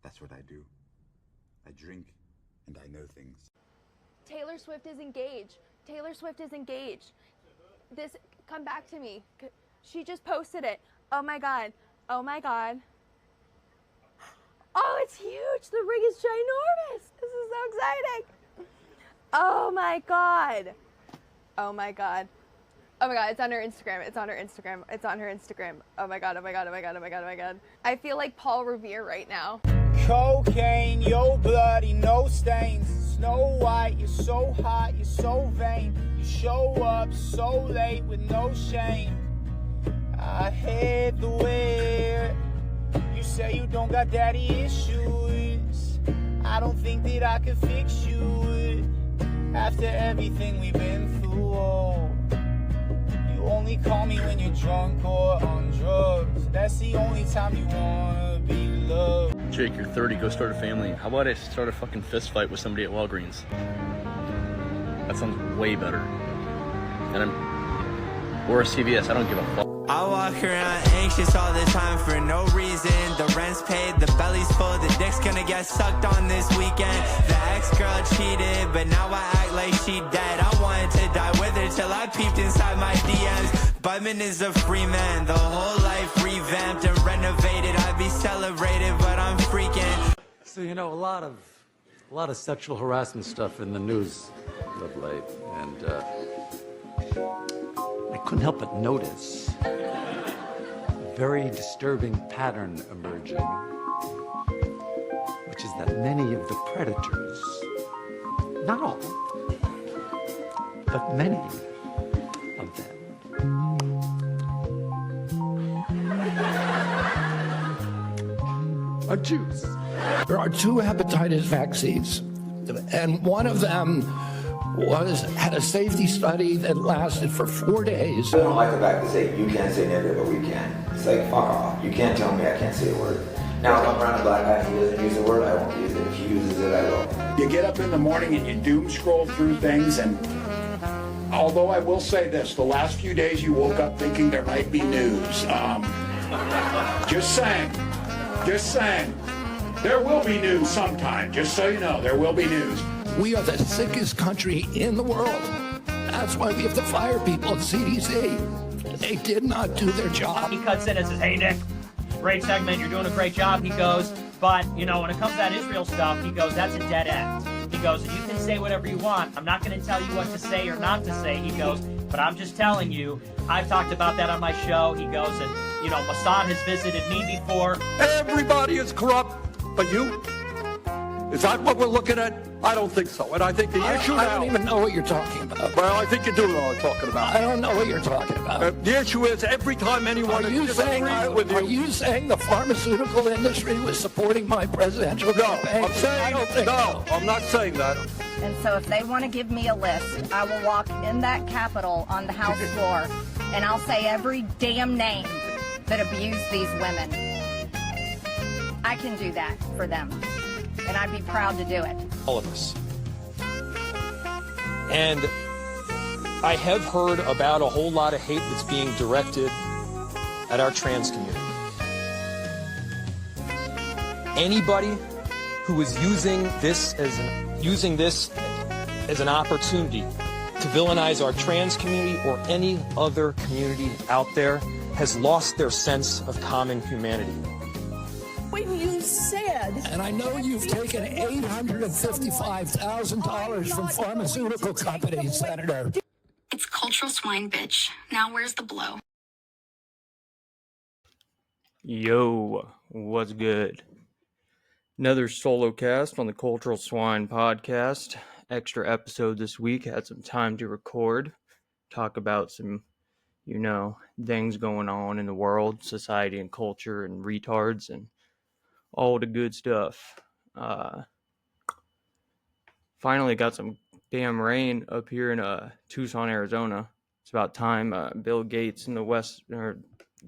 That's what I do. I drink and I know things. Taylor Swift is engaged. Taylor Swift is engaged. Come back to me. She just posted it. Oh my God. Oh my God. Oh, it's huge. The ring is ginormous. This is so exciting. Oh my God. Oh my God. Oh my God, it's on her Instagram. It's on her Instagram. It's on her Instagram. Oh my God, oh my God, oh my God, oh my God, oh my God. I feel like Paul Revere right now. Cocaine, your bloody, no stains. Snow White, you're so hot, you're so vain. You show up so late with no shame. I hate the way you say you don't got daddy issues. I don't think that I could fix you after everything we've been through. Oh, you only call me when you're drunk or on drugs. That's the only time you wanna be loved. Jake, you're 30, go start a family. How about I start a fucking fist fight with somebody at Walgreens? That sounds way better. Or a CVS, I don't give a fuck. I walk around anxious all the time for no reason. The rent's paid, the belly's full, the dick's gonna get sucked on this weekend. The ex-girl cheated, but now I act like she dead. I wanted to die with her till I peeped inside my DMs. Butman is a free man, the whole life revamped and renovated. I'd be celebrated, but I'm freaking. So, you know, a lot of sexual harassment stuff in the news of late, and I couldn't help but notice a very disturbing pattern emerging, which is that many of the predators, not all, but many of them, are Jews. There are 2 hepatitis vaccines, and one of them had a safety study that lasted for 4 days. I don't like the fact that say you can't say nigger, but we can. It's like, fuck off. You can't tell me I can't say a word. Now, if I'm around a black guy and he doesn't use the word, I won't use it. If he uses it, I will. You get up in the morning and you doom scroll through things, and although I will say this, the last few days you woke up thinking there might be news. Just saying. There will be news sometime, just so you know, there will be news. We are the sickest country in the world. That's why we have to fire people at CDC. They did not do their job. He cuts in and says, hey, Nick, great segment, you're doing a great job. He goes, but, you know, when it comes to that Israel stuff, he goes, that's a dead end. He goes, you can say whatever you want. I'm not going to tell you what to say or not to say. He goes, but I'm just telling you, I've talked about that on my show. He goes, and, you know, Mossad has visited me before. Everybody is corrupt, but you? Is that what we're looking at? I don't think so. And I think the issue now... I don't even know what you're talking about. Well, I think you do know what I'm talking about. I don't know what you're talking about. The issue is every time anyone disagrees with you... Are you saying the pharmaceutical industry was supporting my presidential campaign? I'm saying... I'm not saying that. And so if they want to give me a list, I will walk in that Capitol on the House floor, and I'll say every damn name that abused these women. I can do that for them. And I'd be proud to do it. All of us. And I have heard about a whole lot of hate that's being directed at our trans community. Anybody who is using this as an opportunity to villainize our trans community or any other community out there has lost their sense of common humanity. When you said... And I know you've taken $855,000 from pharmaceutical companies, Senator. It's cultural swine, bitch. Now where's the blow? Yo, what's good? Another solo cast on the Cultural Swine podcast. Extra episode this week. Had some time to record. Talk about some, things going on in the world, society and culture and retards and all the good stuff. Finally got some damn rain up here in Tucson, Arizona. It's about time Bill Gates and the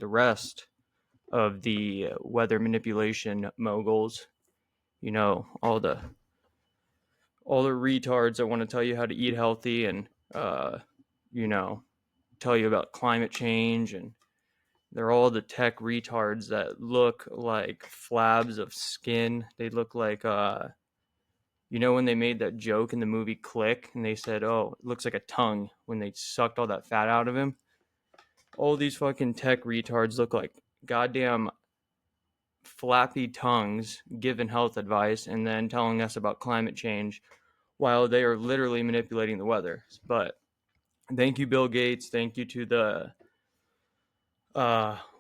rest of the weather manipulation moguls, all the retards that want to tell you how to eat healthy and tell you about climate change and They're all the tech retards that look like flabs of skin. They look like, you know, when they made that joke in the movie Click and they said, oh, it looks like a tongue when they sucked all that fat out of him. All these fucking tech retards look like goddamn flappy tongues giving health advice and then telling us about climate change while they are literally manipulating the weather. But thank you, Bill Gates. Thank you to the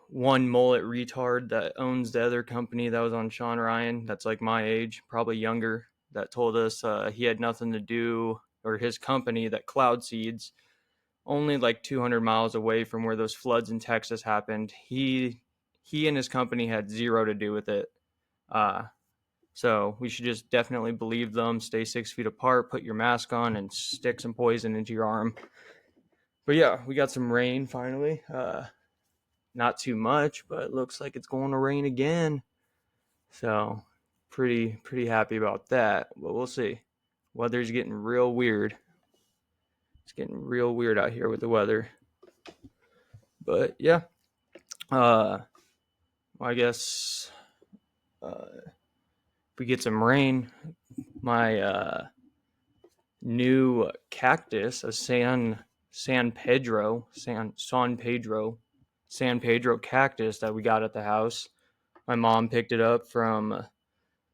one mullet retard that owns the other company that was on Sean Ryan. That's like my age, probably younger, that told us he had nothing to do, or his company, that Cloud Seeds, only like 200 miles away from where those floods in Texas happened. He and his company had zero to do with it. So we should just definitely believe them. Stay 6 feet apart, put your mask on, and stick some poison into your arm. But yeah, we got some rain finally. Not too much, but it looks like it's going to rain again. So pretty happy about that. But we'll see. Weather's getting real weird. It's getting real weird out here with the weather. But yeah, I guess if we get some rain, my new cactus, a San Pedro cactus that we got at the house. My mom picked it up from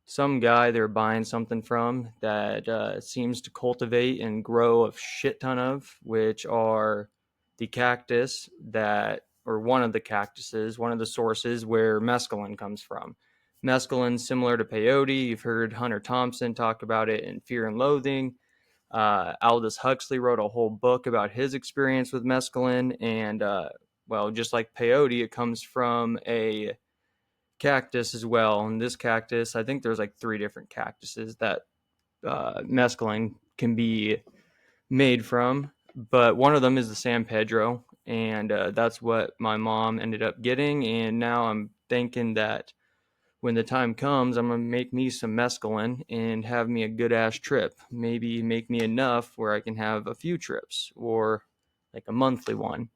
some guy they're buying something from that seems to cultivate and grow a shit ton of, which are the cactus that, or one of the cactuses, one of the sources where mescaline comes from. Mescaline, similar to peyote. You've heard Hunter Thompson talk about it in Fear and Loathing. Aldous Huxley wrote a whole book about his experience with mescaline, and well, just like peyote, it comes from a cactus as well. And this cactus, I think there's like 3 different cactuses that mescaline can be made from, but one of them is the San Pedro, and that's what my mom ended up getting. And now I'm thinking that when the time comes, I'm going to make me some mescaline and have me a good ass trip. Maybe make me enough where I can have a few trips, or like a monthly one.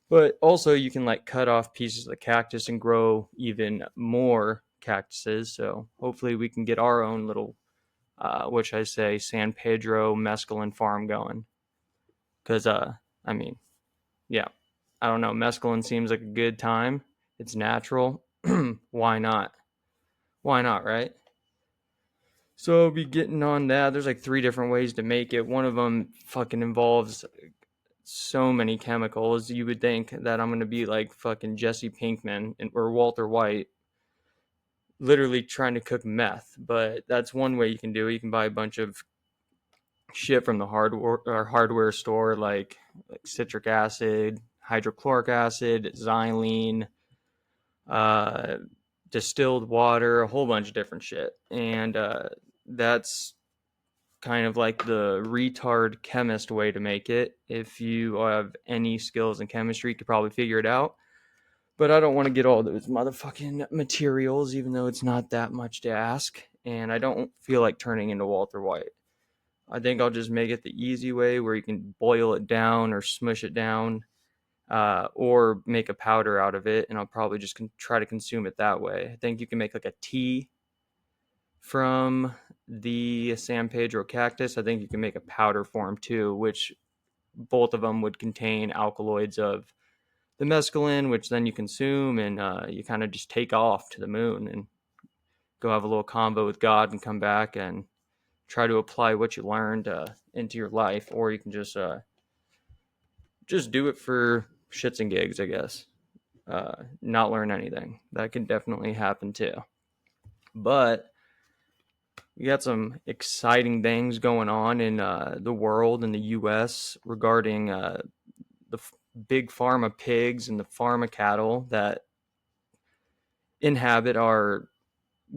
But also you can like cut off pieces of the cactus and grow even more cactuses. So hopefully we can get our own little, which I say San Pedro mescaline farm going. Cause, I mean, yeah, I don't know. Mescaline seems like a good time. It's natural. Why not? Why not, right? So I'll be getting on that. There's like 3 different ways to make it. One of them fucking involves so many chemicals. You would think that I'm going to be like fucking Jesse Pinkman or Walter White, literally trying to cook meth. But that's one way you can do it. You can buy a bunch of shit from the hardware store, like citric acid, hydrochloric acid, xylene, distilled water, a whole bunch of different shit. And that's kind of like the retard chemist way to make it. If you have any skills in chemistry, you could probably figure it out. But I don't want to get all those motherfucking materials, even though it's not that much to ask. And I don't feel like turning into Walter White. I think I'll just make it the easy way, where you can boil it down or smush it down, or make a powder out of it. And I'll probably just try to consume it that way. I think you can make like a tea from the San Pedro cactus. I think you can make a powder form too, which both of them would contain alkaloids of the mescaline, which then you consume, and you kind of just take off to the moon and go have a little convo with God and come back and try to apply what you learned into your life. Or you can just do it for shits and gigs, I guess. Not learn anything. That can definitely happen too. But we got some exciting things going on in the world, in the U.S., regarding the big pharma pigs and the pharma cattle that inhabit our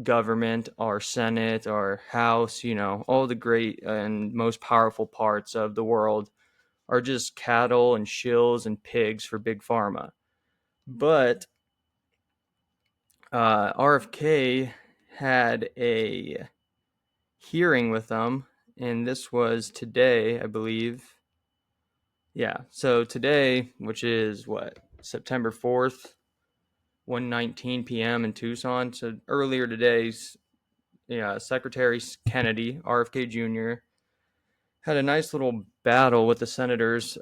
government, our Senate, our House. You know, all the great and most powerful parts of the world are just cattle and shills and pigs for big pharma. But RFK had a hearing with them, and this was today, I believe. Yeah, so today, which is what, September 4th, 1:19 p.m. in Tucson. So earlier today, Secretary Kennedy, RFK Jr., had a nice little battle with the senators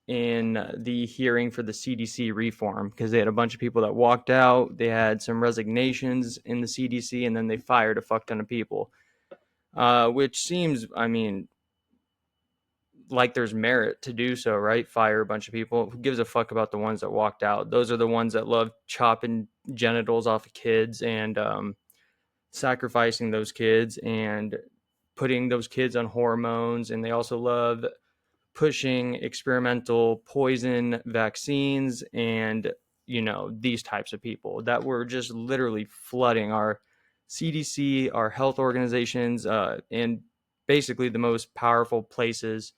in the hearing for the CDC reform, because they had a bunch of people that walked out. They had some resignations in the CDC, and then they fired a fuck ton of people, which seems, I mean, like there's merit to do so, right? Fire a bunch of people. Who gives a fuck about the ones that walked out? Those are the ones that love chopping genitals off of kids and sacrificing those kids and putting those kids on hormones. And they also love pushing experimental poison vaccines and, these types of people that were just literally flooding our CDC, our health organizations, and basically the most powerful places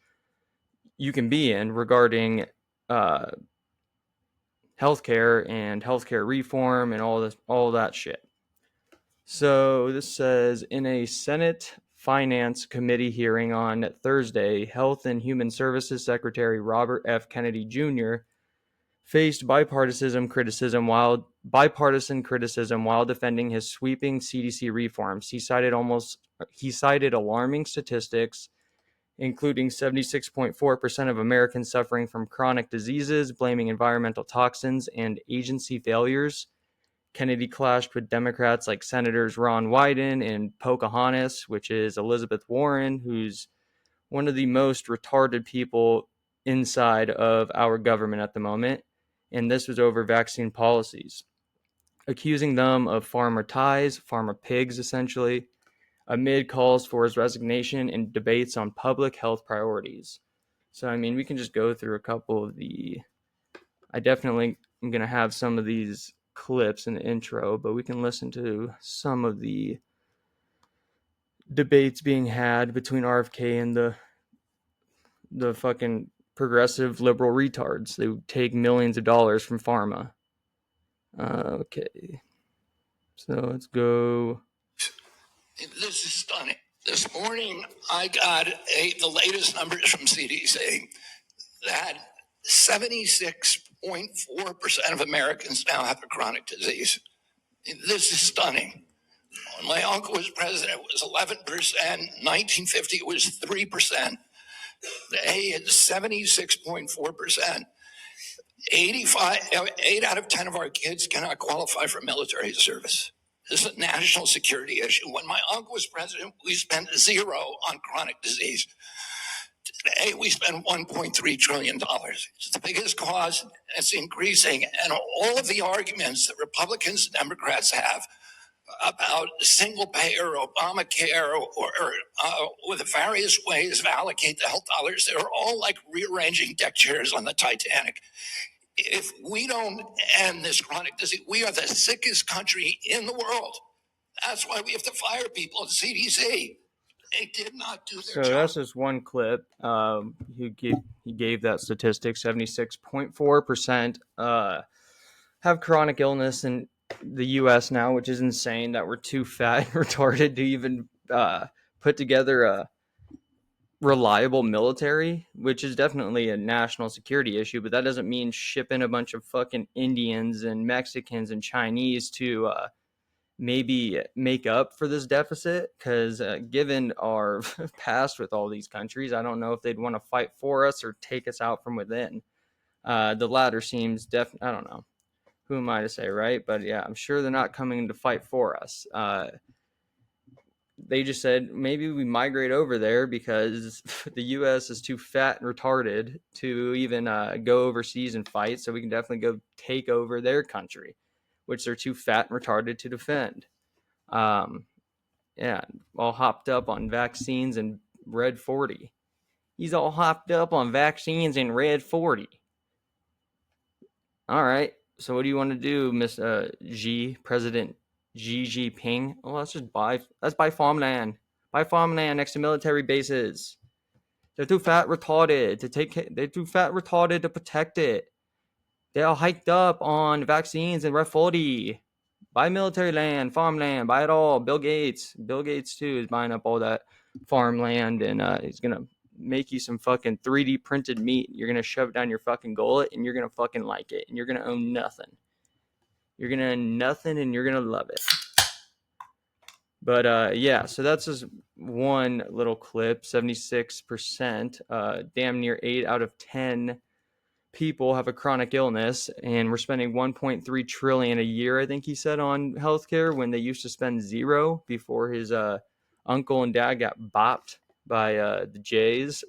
you can be in regarding healthcare and healthcare reform and all that shit. So this says, in a Senate Finance Committee hearing on Thursday, Health and Human Services Secretary Robert F. Kennedy Jr. faced bipartisan criticism while defending his sweeping CDC reforms. He cited alarming statistics, including 76.4% of Americans suffering from chronic diseases, blaming environmental toxins and agency failures. Kennedy clashed with Democrats like Senators Ron Wyden and Pocahontas, which is Elizabeth Warren, who's one of the most retarded people inside of our government at the moment. And this was over vaccine policies, accusing them of farmer ties, Pharma Pigs, essentially, amid calls for his resignation and debates on public health priorities. So, I mean, we can just go through a couple of I definitely am going to have some of these clips in the intro, but we can listen to some of the debates being had between RFK and the fucking progressive liberal retards. They would take millions of dollars from pharma. Okay. So let's go. This is stunning. This morning, I got the latest numbers from CDC that 76.4% of Americans now have a chronic disease. This is stunning. When my uncle was president, it was 11%. 1950, it was 3%. Today, it's 76.4%. 8 out of 10 of our kids cannot qualify for military service. This is a national security issue. When my uncle was president, we spent zero on chronic disease. Today, we spend $1.3 trillion. It's the biggest cause, and it's increasing. And all of the arguments that Republicans and Democrats have about single payer, Obamacare, or the various ways to allocate the health dollars, they're all like rearranging deck chairs on the Titanic. If we don't end this chronic disease, we are the sickest country in the world. That's why we have to fire people at CDC. They did not do their So job. that's just one clip. He gave that statistic: 76.4% have chronic illness in the U.S. now, which is insane. That we're too fat and retarded to even put together a reliable military, which is definitely a national security issue. But that doesn't mean shipping a bunch of fucking Indians and Mexicans and Chinese to maybe make up for this deficit, because given our past with all these countries, I don't know if they'd want to fight for us or take us out from within. The latter seems I don't know. Who am I to say, right? But yeah, I'm sure they're not coming to fight for us. They just said maybe we migrate over there because the U.S. is too fat and retarded to even go overseas and fight. So we can definitely go take over their country, which they're too fat and retarded to defend. Yeah, all hopped up on vaccines and Red 40. He's all hopped up on vaccines and Red 40. All right. So what do you want to do, Miss President Xi Jinping? Well, let's buy farmland. Buy farmland next to military bases. They're too fat retarded they're too fat retarded to protect it. They're all hiked up on vaccines and Red 40. Buy military land, farmland, buy it all. Bill Gates too is buying up all that farmland, and he's gonna make you some fucking 3D printed meat. You're gonna shove it down your fucking gullet, and you're gonna fucking like it, and you're gonna own nothing. You're gonna nothing, and you're gonna love it. But yeah, so that's just one little clip. 76%, damn near 8 out of 10 people have a chronic illness, and we're spending 1.3 trillion a year, I think he said, on healthcare, when they used to spend zero before his uncle and dad got bopped by the Jays.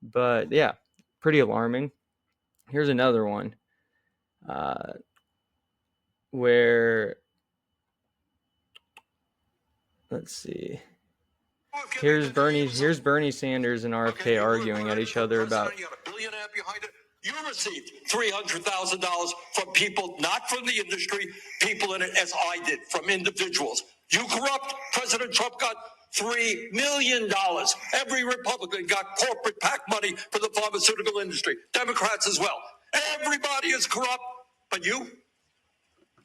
But yeah, pretty alarming. Here's another one where, let's see. Here's Bernie Sanders and RFK arguing at each other about. You received $300,000 from people, not from the industry, people in it, as I did, from individuals. You corrupt. President Trump got $3 million. Every Republican got corporate PAC money for the pharmaceutical industry. Democrats as well. Everybody is corrupt, but you?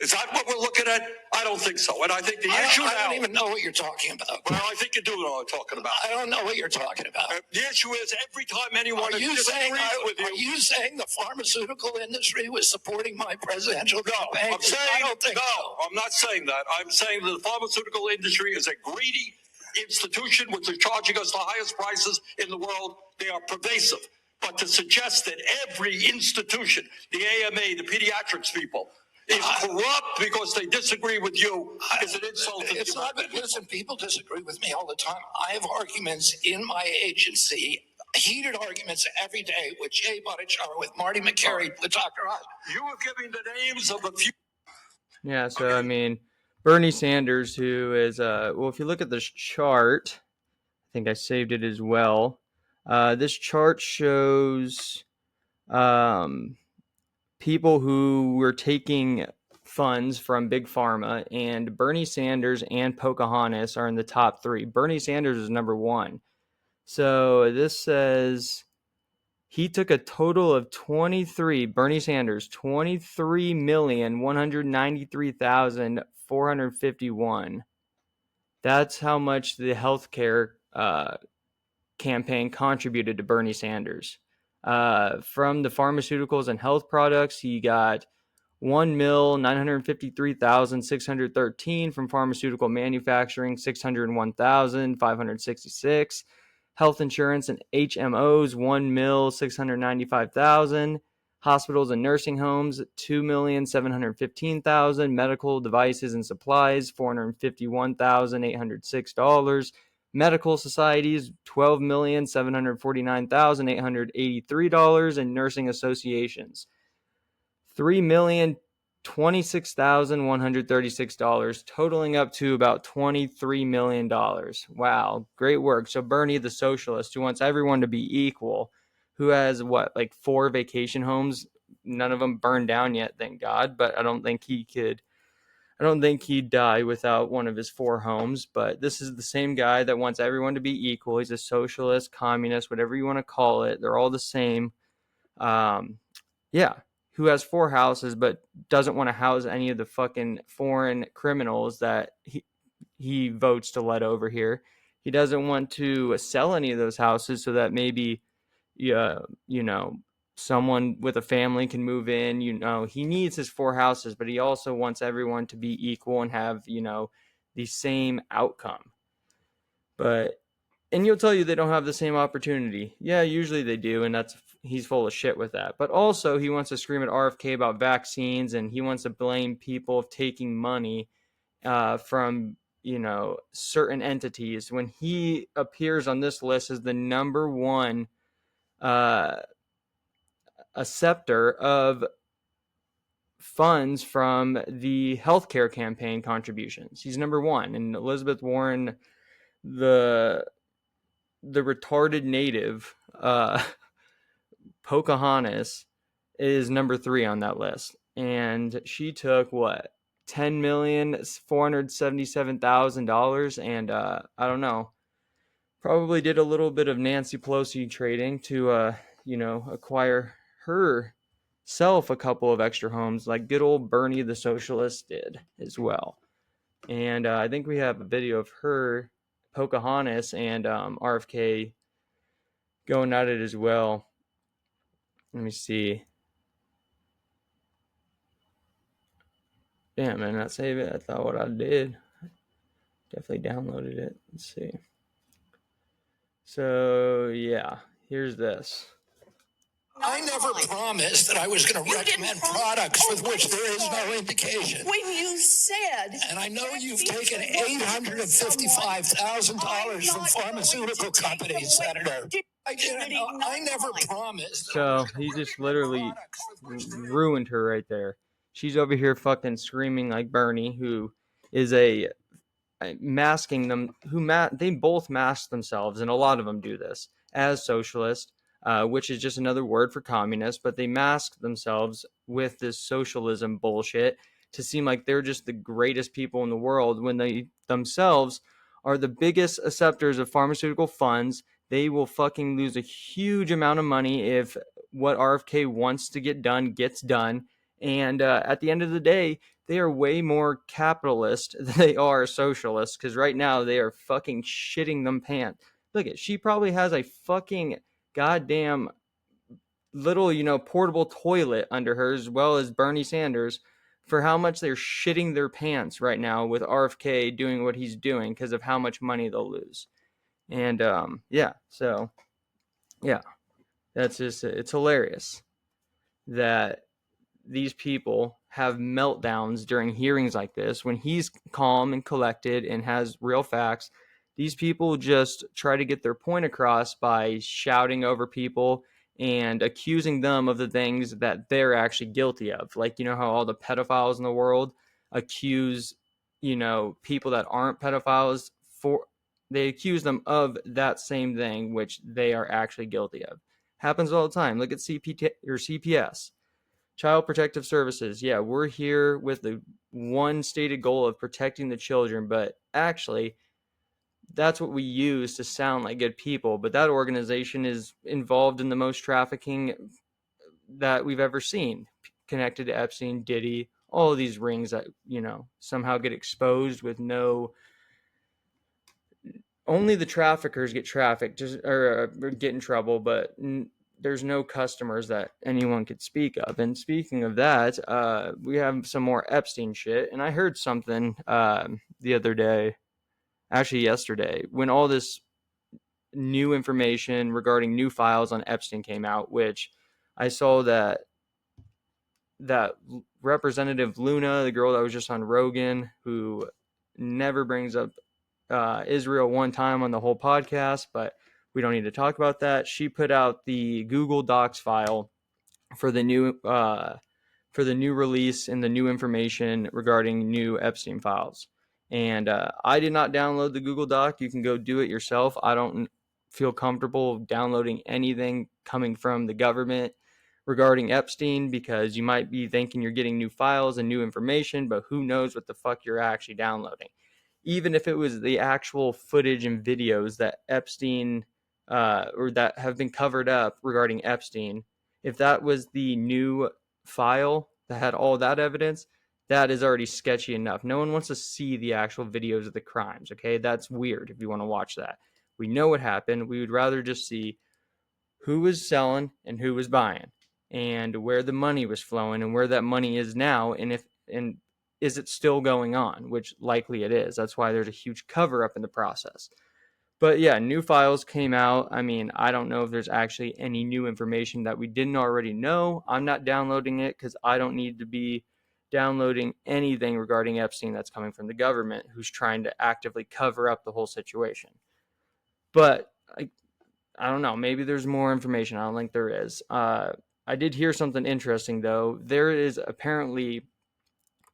Is that what we're looking at? I don't think so. And I think the issue now... I don't even know what you're talking about. Well, I think you do know what I'm talking about. I don't know what you're talking about. The issue is every time anyone disagrees with you... Are you saying the pharmaceutical industry was supporting my presidential campaign? I'm saying... I don't think so. I'm not saying that. I'm saying that the pharmaceutical industry is a greedy institution which is charging us the highest prices in the world. They are pervasive. But to suggest that every institution, the AMA, the pediatrics people... is corrupt because they disagree with you is an insult to it's not. Listen, people disagree with me all the time. I have arguments in my agency, heated arguments every day with Jay Bhattacharya, with Marty McCary, with Dr. Oz. You were giving the names of a few. Yeah, so I mean, Bernie Sanders, who is well, if you look at this chart, I think I saved it as well. This chart shows people who were taking funds from Big Pharma, and Bernie Sanders and Pocahontas are in the top 3. Bernie Sanders is number 1. So this says he took a total of Bernie Sanders, 23,193,451. That's how much the healthcare campaign contributed to Bernie Sanders. From the pharmaceuticals and health products, he got 1,953,613 from pharmaceutical manufacturing, 601,566. Health insurance and HMOs, 1,695,000. Hospitals and nursing homes, 2,715,000. Medical devices and supplies, $451,806. Medical societies, $12,749,883, and nursing associations, $3,026,136, totaling up to about $23 million. Wow, great work. So Bernie, the socialist, who wants everyone to be equal, who has like 4 vacation homes, none of them burned down yet, thank God, but I don't think he'd die without one of his 4 homes. But this is the same guy that wants everyone to be equal. He's a socialist, communist, whatever you want to call it. They're all the same. Yeah. Who has 4 houses but doesn't want to house any of the fucking foreign criminals that he votes to let over here. He doesn't want to sell any of those houses so that maybe, someone with a family can move in. He needs his 4 houses, but he also wants everyone to be equal and have, the same outcome. And he'll tell you they don't have the same opportunity. Yeah, usually they do, and he's full of shit with that. But also, he wants to scream at RFK about vaccines, and he wants to blame people of taking money from, certain entities. When he appears on this list as the number 1 acceptor of funds from the healthcare campaign contributions. He's number 1, and Elizabeth Warren, the retarded native, Pocahontas, is number 3 on that list, and she took $10,477,000, and I don't know, probably did a little bit of Nancy Pelosi trading to acquire herself a couple of extra homes, like good old Bernie the socialist did as well. And I think we have a video of her, Pocahontas, and RFK going at it as well. Let me see. Damn, man, not save it. I thought what I did. Definitely downloaded it. Let's see. So, yeah, here's this. I never promised that I was going to recommend products with which there is no indication. When you said, and I know you've taken $855,000 from pharmaceutical companies, Senator. I never promised. So he just literally ruined her right there. She's over here fucking screaming like Bernie, who is masking them. They both mask themselves, and a lot of them do this as socialist, which is just another word for communist. But they mask themselves with this socialism bullshit to seem like they're just the greatest people in the world when they themselves are the biggest acceptors of pharmaceutical funds. They will fucking lose a huge amount of money if what RFK wants to get done gets done. And at the end of the day, they are way more capitalist than they are socialist, because right now they are fucking shitting them pants. Look at, she probably has a fucking goddamn little, portable toilet under her, as well as Bernie Sanders, for how much they're shitting their pants right now with RFK doing what he's doing because of how much money they'll lose. And that's just, it's hilarious that these people have meltdowns during hearings like this when he's calm and collected and has real facts. These people just try to get their point across by shouting over people and accusing them of the things that they're actually guilty of. Like, how all the pedophiles in the world accuse, people that aren't pedophiles they accuse them of that same thing, which they are actually guilty of. Happens all the time. Look at CPS. Child Protective Services. Yeah, we're here with the one stated goal of protecting the children, but actually, that's what we use to sound like good people. But that organization is involved in the most trafficking that we've ever seen, connected to Epstein, Diddy, all of these rings that, somehow get exposed with no... Only the traffickers get trafficked or get in trouble, but there's no customers that anyone could speak of. And speaking of that, we have some more Epstein shit. And I heard something the other day, actually yesterday, when all this new information regarding new files on Epstein came out, which I saw that Representative Luna, the girl that was just on Rogan, who never brings up Israel one time on the whole podcast, but we don't need to talk about that. She put out the Google Docs file for the new release and the new information regarding new Epstein files. And I did not download the Google Doc. You can go do it yourself. I don't feel comfortable downloading anything coming from the government regarding Epstein, because you might be thinking you're getting new files and new information, but who knows what the fuck you're actually downloading. Even if it was the actual footage and videos that Epstein or that have been covered up regarding Epstein, if that was the new file that had all that evidence, that is already sketchy enough. No one wants to see the actual videos of the crimes, okay? That's weird if you want to watch that. We know what happened. We would rather just see who was selling and who was buying, and where the money was flowing and where that money is now, and is it still going on, which likely it is. That's why there's a huge cover up in the process. But yeah, new files came out. I mean, I don't know if there's actually any new information that we didn't already know. I'm not downloading it because I don't need to be downloading anything regarding Epstein that's coming from the government, who's trying to actively cover up the whole situation. But I don't know. Maybe there's more information. I don't think there is. I did hear something interesting, though. There is apparently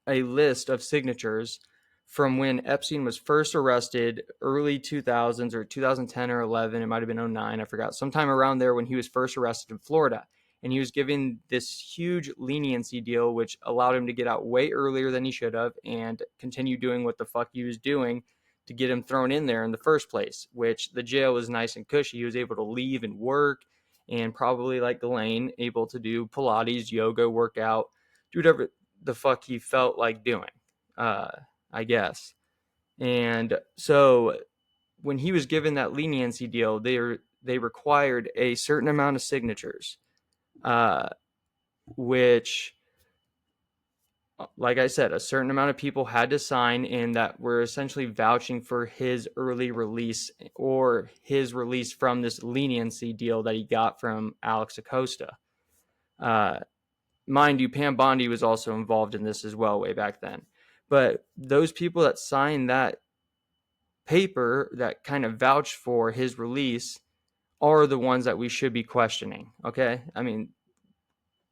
a list of signatures from when Epstein was first arrested, early 2000s or 2010 or 11. It might have been 09. I forgot. Sometime around there when he was first arrested in Florida. And he was given this huge leniency deal, which allowed him to get out way earlier than he should have and continue doing what the fuck he was doing to get him thrown in there in the first place, which the jail was nice and cushy. He was able to leave and work, and probably like Ghislaine, able to do Pilates, yoga, workout, do whatever the fuck he felt like doing, I guess. And so when he was given that leniency deal, they required a certain amount of signatures, which like I said, a certain amount of people had to sign in that were essentially vouching for his early release or his release from this leniency deal that he got from Alex Acosta. Mind you, Pam Bondi was also involved in this as well way back then. But those people that signed that paper that kind of vouched for his release are the ones that we should be questioning. Okay. I mean,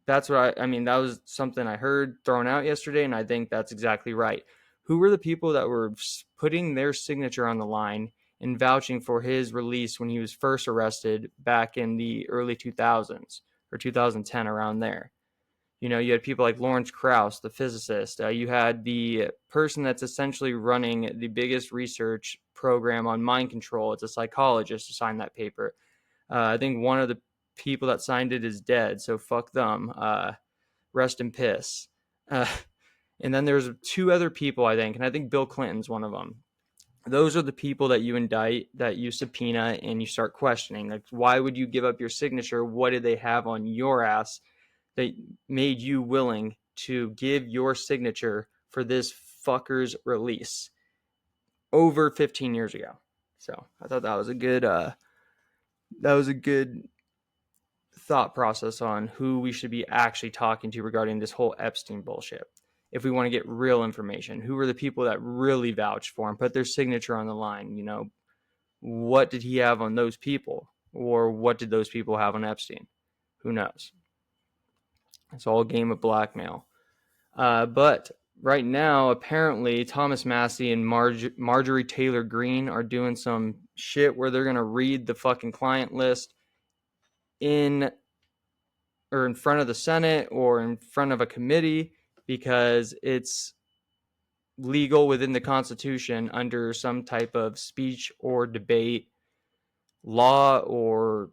that's what I mean, that was something I heard thrown out yesterday, and I think that's exactly right. Who were the people that were putting their signature on the line and vouching for his release when he was first arrested back in the early 2000s or 2010, around there? You know, you had people like Lawrence Krauss, the physicist. You had the person that's essentially running the biggest research program on mind control. It's a psychologist who signed that paper. I think one of the people that signed it is dead, so fuck them. Rest in piss. And then there's two other people, I think, and I think Bill Clinton's one of them. Those are the people that you indict, that you subpoena, and you start questioning. Like, why would you give up your signature? What did they have on your ass that made you willing to give your signature for this fucker's release over 15 years ago? So I thought that was a good thought process on who we should be actually talking to regarding this whole Epstein bullshit. If we want to get real information, who are the people that really vouched for him, put their signature on the line? You know, what did he have on those people, or what did those people have on Epstein? Who knows? It's all a game of blackmail. But right now, apparently, Thomas Massey and Marjorie Taylor Greene are doing some shit where they're going to read the fucking client list in front of the Senate or in front of a committee, because it's legal within the Constitution under some type of speech or debate law or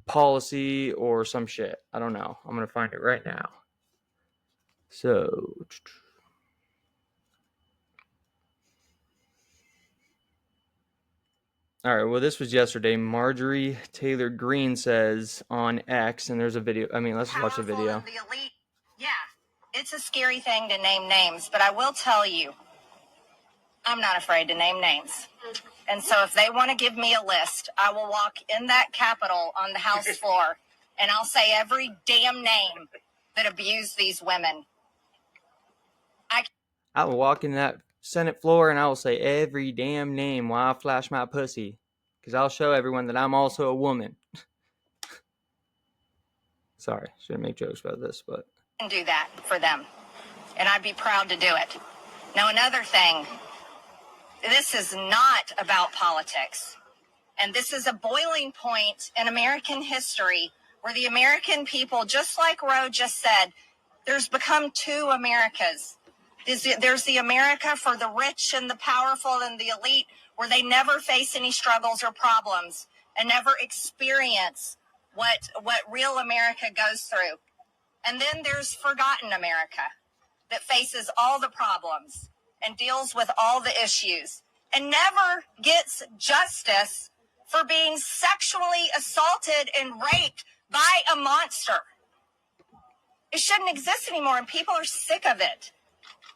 policy or some shit. I don't know. I'm going to find it right now. So, all right, well, this was yesterday. Marjorie Taylor Greene says on X, and there's a video. I mean, let's watch the video. The elite, yeah, it's a scary thing to name names, but I will tell you, I'm not afraid to name names. And so if they want to give me a list, I will walk in that Capitol on the House floor, and I'll say every damn name that abused these women. I will walk in that Senate floor and I will say every damn name while I flash my pussy, because I'll show everyone that I'm also a woman. Sorry, shouldn't make jokes about this, but I can do that for them, and I'd be proud to do it. Now, another thing, this is not about politics, and this is a boiling point in American history where the American people, just like Roe just said, there's become two Americas. There's the America for the rich and the powerful and the elite, where they never face any struggles or problems and never experience what real America goes through. And then there's forgotten America that faces all the problems and deals with all the issues and never gets justice for being sexually assaulted and raped by a monster. It shouldn't exist anymore, and people are sick of it.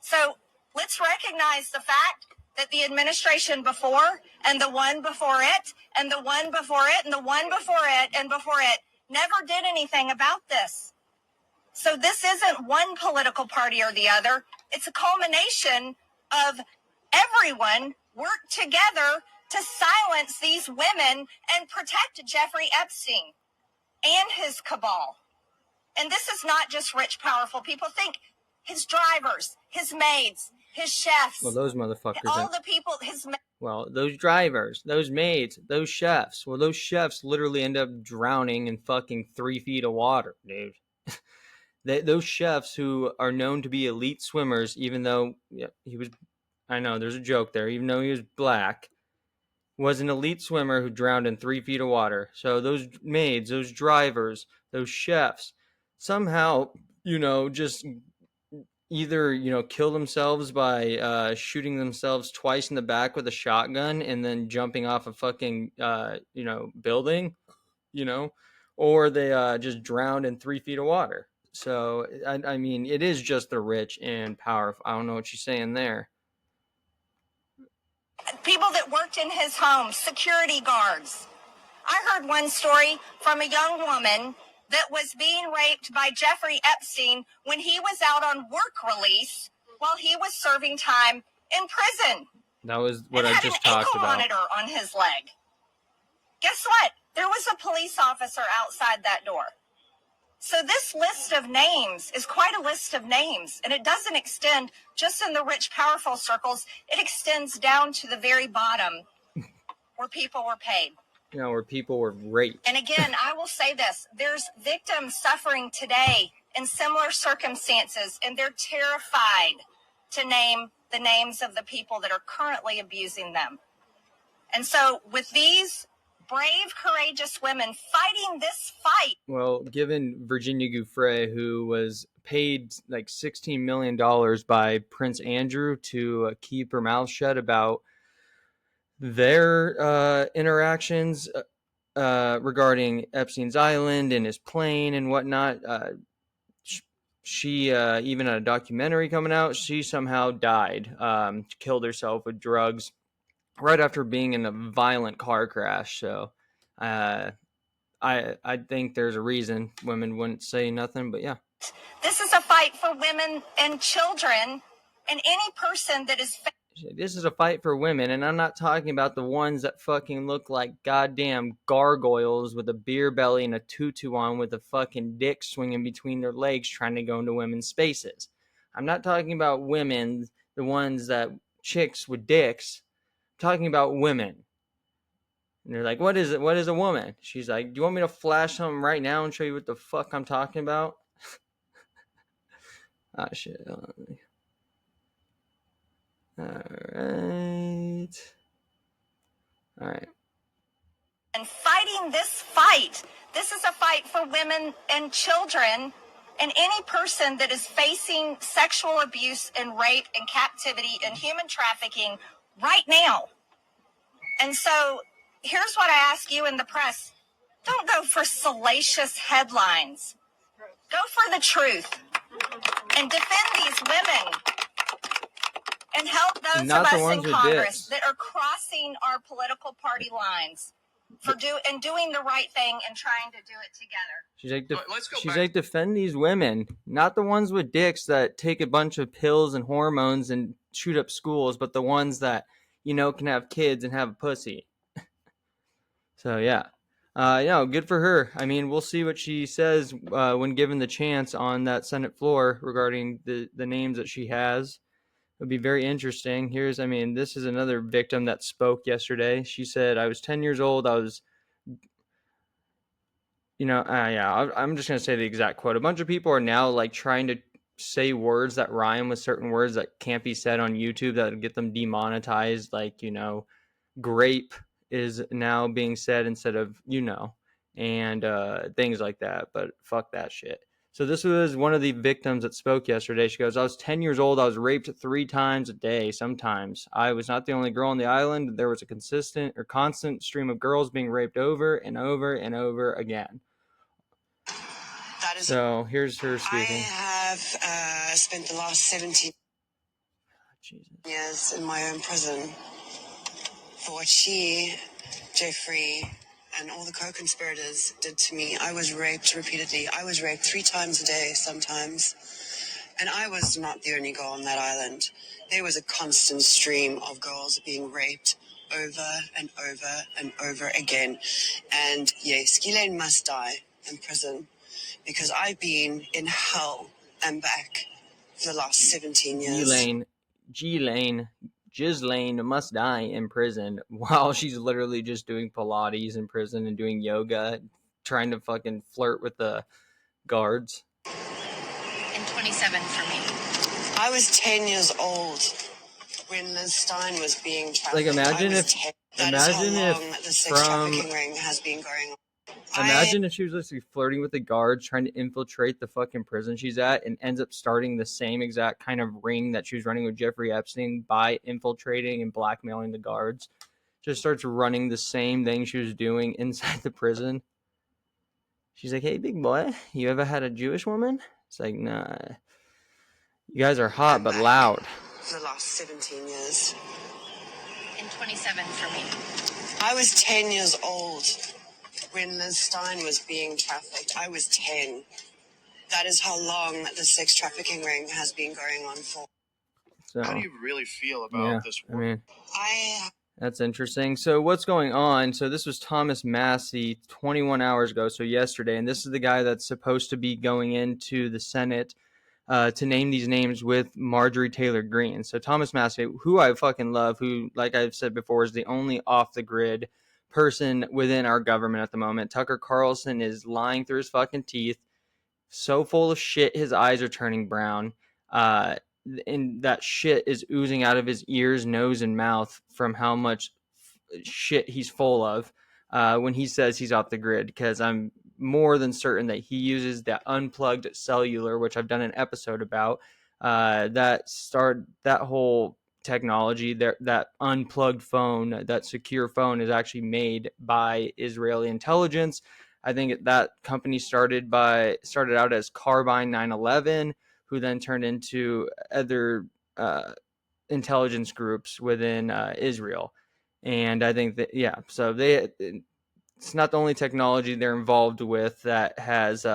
So let's recognize the fact that the administration before and the one before it and the one before it and the one before it and before it never did anything about this. So this isn't one political party or the other. It's a culmination of everyone worked together to silence these women and protect Jeffrey Epstein and his cabal. And this is not just rich, powerful people. Think his drivers, his maids, his chefs. Well, those motherfuckers. All the people, well, those drivers, those maids, those chefs. Well, those chefs literally end up drowning in fucking 3 feet of water, dude. Those chefs who are known to be elite swimmers, even though he was, I know there's a joke there, even though he was black, was an elite swimmer who drowned in 3 feet of water. So those maids, those drivers, those chefs, somehow, just either, kill themselves by shooting themselves twice in the back with a shotgun and then jumping off a fucking, building, or they just drowned in 3 feet of water. So, I mean, it is just the rich and powerful. I don't know what she's saying there. People that worked in his home, security guards. I heard one story from a young woman that was being raped by Jeffrey Epstein when he was out on work release while he was serving time in prison. That was what and I had just an talked ankle about. monitor on his leg. Guess what? There was a police officer outside that door. So this list of names is quite a list of names, and it doesn't extend just in the rich, powerful circles. It extends down to the very bottom where people were paid. You know, where people were raped. And again, I will say this. There's victims suffering today in similar circumstances, and they're terrified to name the names of the people that are currently abusing them. And so with these brave, courageous women fighting this fight. Well, given Virginia Giuffre, who was paid like $16 million by Prince Andrew to keep her mouth shut about their interactions regarding Epstein's Island and his plane and whatnot, she even had a documentary coming out. She somehow died, killed herself with drugs right after being in a violent car crash. So I think there's a reason women wouldn't say nothing, but yeah. This is a fight for women and children and any person that is. This is a fight for women, and I'm not talking about the ones that fucking look like goddamn gargoyles with a beer belly and a tutu on with a fucking dick swinging between their legs trying to go into women's spaces. I'm not talking about women, the ones that chicks with dicks. I'm talking about women. And they're like, what is it? What is a woman? She's like, do you want me to flash something right now and show you what the fuck I'm talking about? Ah, shit. Alright. And fighting this fight. This is a fight for women and children and any person that is facing sexual abuse and rape and captivity and human trafficking right now. And so here's what I ask you in the press. Don't go for salacious headlines. Go for the truth and defend these women and help those of us in Congress that are crossing our political party lines for doing the right thing and trying to do it together. She's like, defend these women, not the ones with dicks that take a bunch of pills and hormones and shoot up schools, but the ones that, you know, can have kids and have a pussy. So yeah. Good for her. I mean, we'll see what she says when given the chance on that Senate floor regarding the names that she has. It'll be very interesting. This is another victim that spoke yesterday. She said, I was 10 years old. I'm just going to say the exact quote. A bunch of people are now like trying to say words that rhyme with certain words that can't be said on YouTube that get them demonetized. Like, grape is now being said instead of, and things like that. But fuck that shit. So this was one of the victims that spoke yesterday. She goes, I was 10 years old. I was raped 3 times a day sometimes. I was not the only girl on the island. There was a constant stream of girls being raped over and over and over again. So here's her speaking. I have spent the last 17 years in my own prison for what she, Jeffrey, and all the co-conspirators did to me. I was raped repeatedly. I was raped 3 times a day sometimes. And I was not the only girl on that island. There was a constant stream of girls being raped over and over and over again. And yes, Ghislaine must die in prison because I've been in hell and back for the last 17 years. Ghislaine must die in prison while she's literally just doing Pilates in prison and doing yoga, trying to fucking flirt with the guards. And 27 for me. I was 10 years old when Liz Stein was being trafficked. Like imagine if the sex trafficking ring has been going on. Imagine if she was literally flirting with the guards, trying to infiltrate the fucking prison she's at, and ends up starting the same exact kind of ring that she was running with Jeffrey Epstein by infiltrating and blackmailing the guards. Just starts running the same thing she was doing inside the prison. She's like, hey, big boy, you ever had a Jewish woman? It's like, nah, you guys are hot but loud. For the last 17 years. And 27 for me. I was 10 years old when Liz Stein was being trafficked. I was 10. That is how long the sex trafficking ring has been going on for. So, how do you really feel about this work? I mean, that's interesting. So what's going on? So this was Thomas Massey 21 hours ago, so yesterday, and this is the guy that's supposed to be going into the Senate to name these names with Marjorie Taylor Greene. So Thomas Massey, who I fucking love, who, like I've said before, is the only off-the-grid person within our government at the moment. Tucker Carlson is lying through his fucking teeth, so full of shit his eyes are turning brown. And that shit is oozing out of his ears, nose, and mouth from how much shit he's full of when he says he's off the grid, because I'm more than certain that he uses that unplugged cellular, which I've done an episode about, that whole technology, that unplugged phone, that secure phone, is actually made by Israeli intelligence. I think that company started out as Carbine 911, who then turned into other intelligence groups within Israel. And I think that, yeah, so it's not the only technology they're involved with that has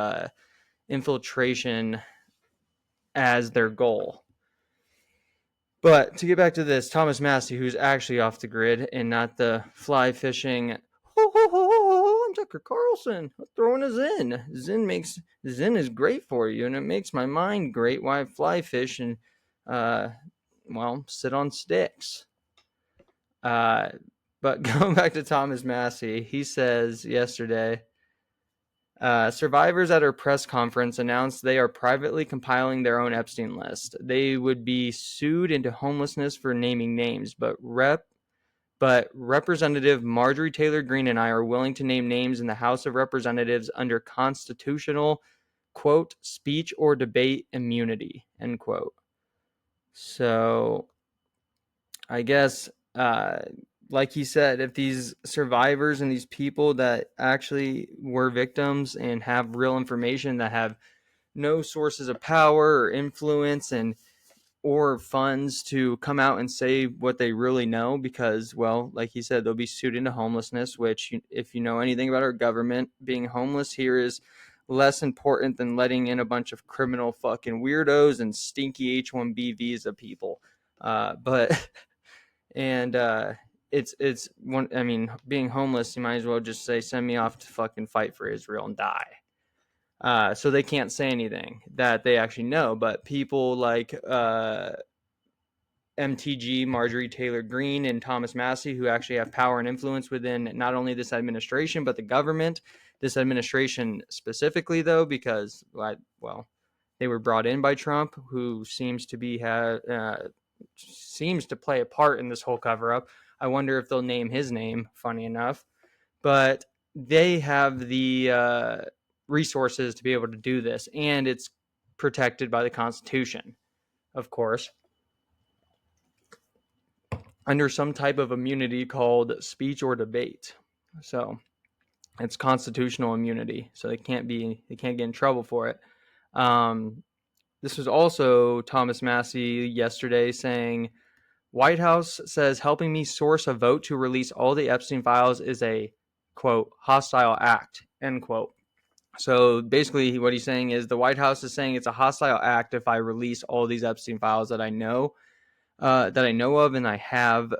infiltration as their goal. But to get back to this, Thomas Massey, who's actually off the grid and not the fly fishing, I'm Tucker Carlson, I'm throwing a Zen. Zen is great for you, and it makes my mind great while I fly fish and, sit on sticks. But going back to Thomas Massey, he says yesterday, survivors at her press conference announced they are privately compiling their own Epstein list. They would be sued into homelessness for naming names, but Representative Marjorie Taylor Greene and I are willing to name names in the House of Representatives under constitutional, quote, speech or debate immunity, end quote. So I guess, like he said, if these survivors and these people that actually were victims and have real information, that have no sources of power or influence or funds to come out and say what they really know, because, well, like he said, they'll be sued into homelessness, which, if you know anything about our government, being homeless here is less important than letting in a bunch of criminal fucking weirdos and stinky H-1B visa people. It's one, I mean, being homeless, you might as well just say, send me off to fucking fight for Israel and die. So they can't say anything that they actually know. But people like MTG, Marjorie Taylor Greene, and Thomas Massey, who actually have power and influence within not only this administration, but the government. This administration specifically, though, because, well, they were brought in by Trump, who seems to play a part in this whole cover-up. I wonder if they'll name his name, funny enough. But they have the resources to be able to do this, and it's protected by the Constitution, of course, under some type of immunity called speech or debate. So it's constitutional immunity, so they can't get in trouble for it. This was also Thomas Massey yesterday saying, White House says helping me source a vote to release all the Epstein files is a, quote, hostile act, end quote. So basically what he's saying is the White House is saying it's a hostile act if I release all these Epstein files that I know of and I have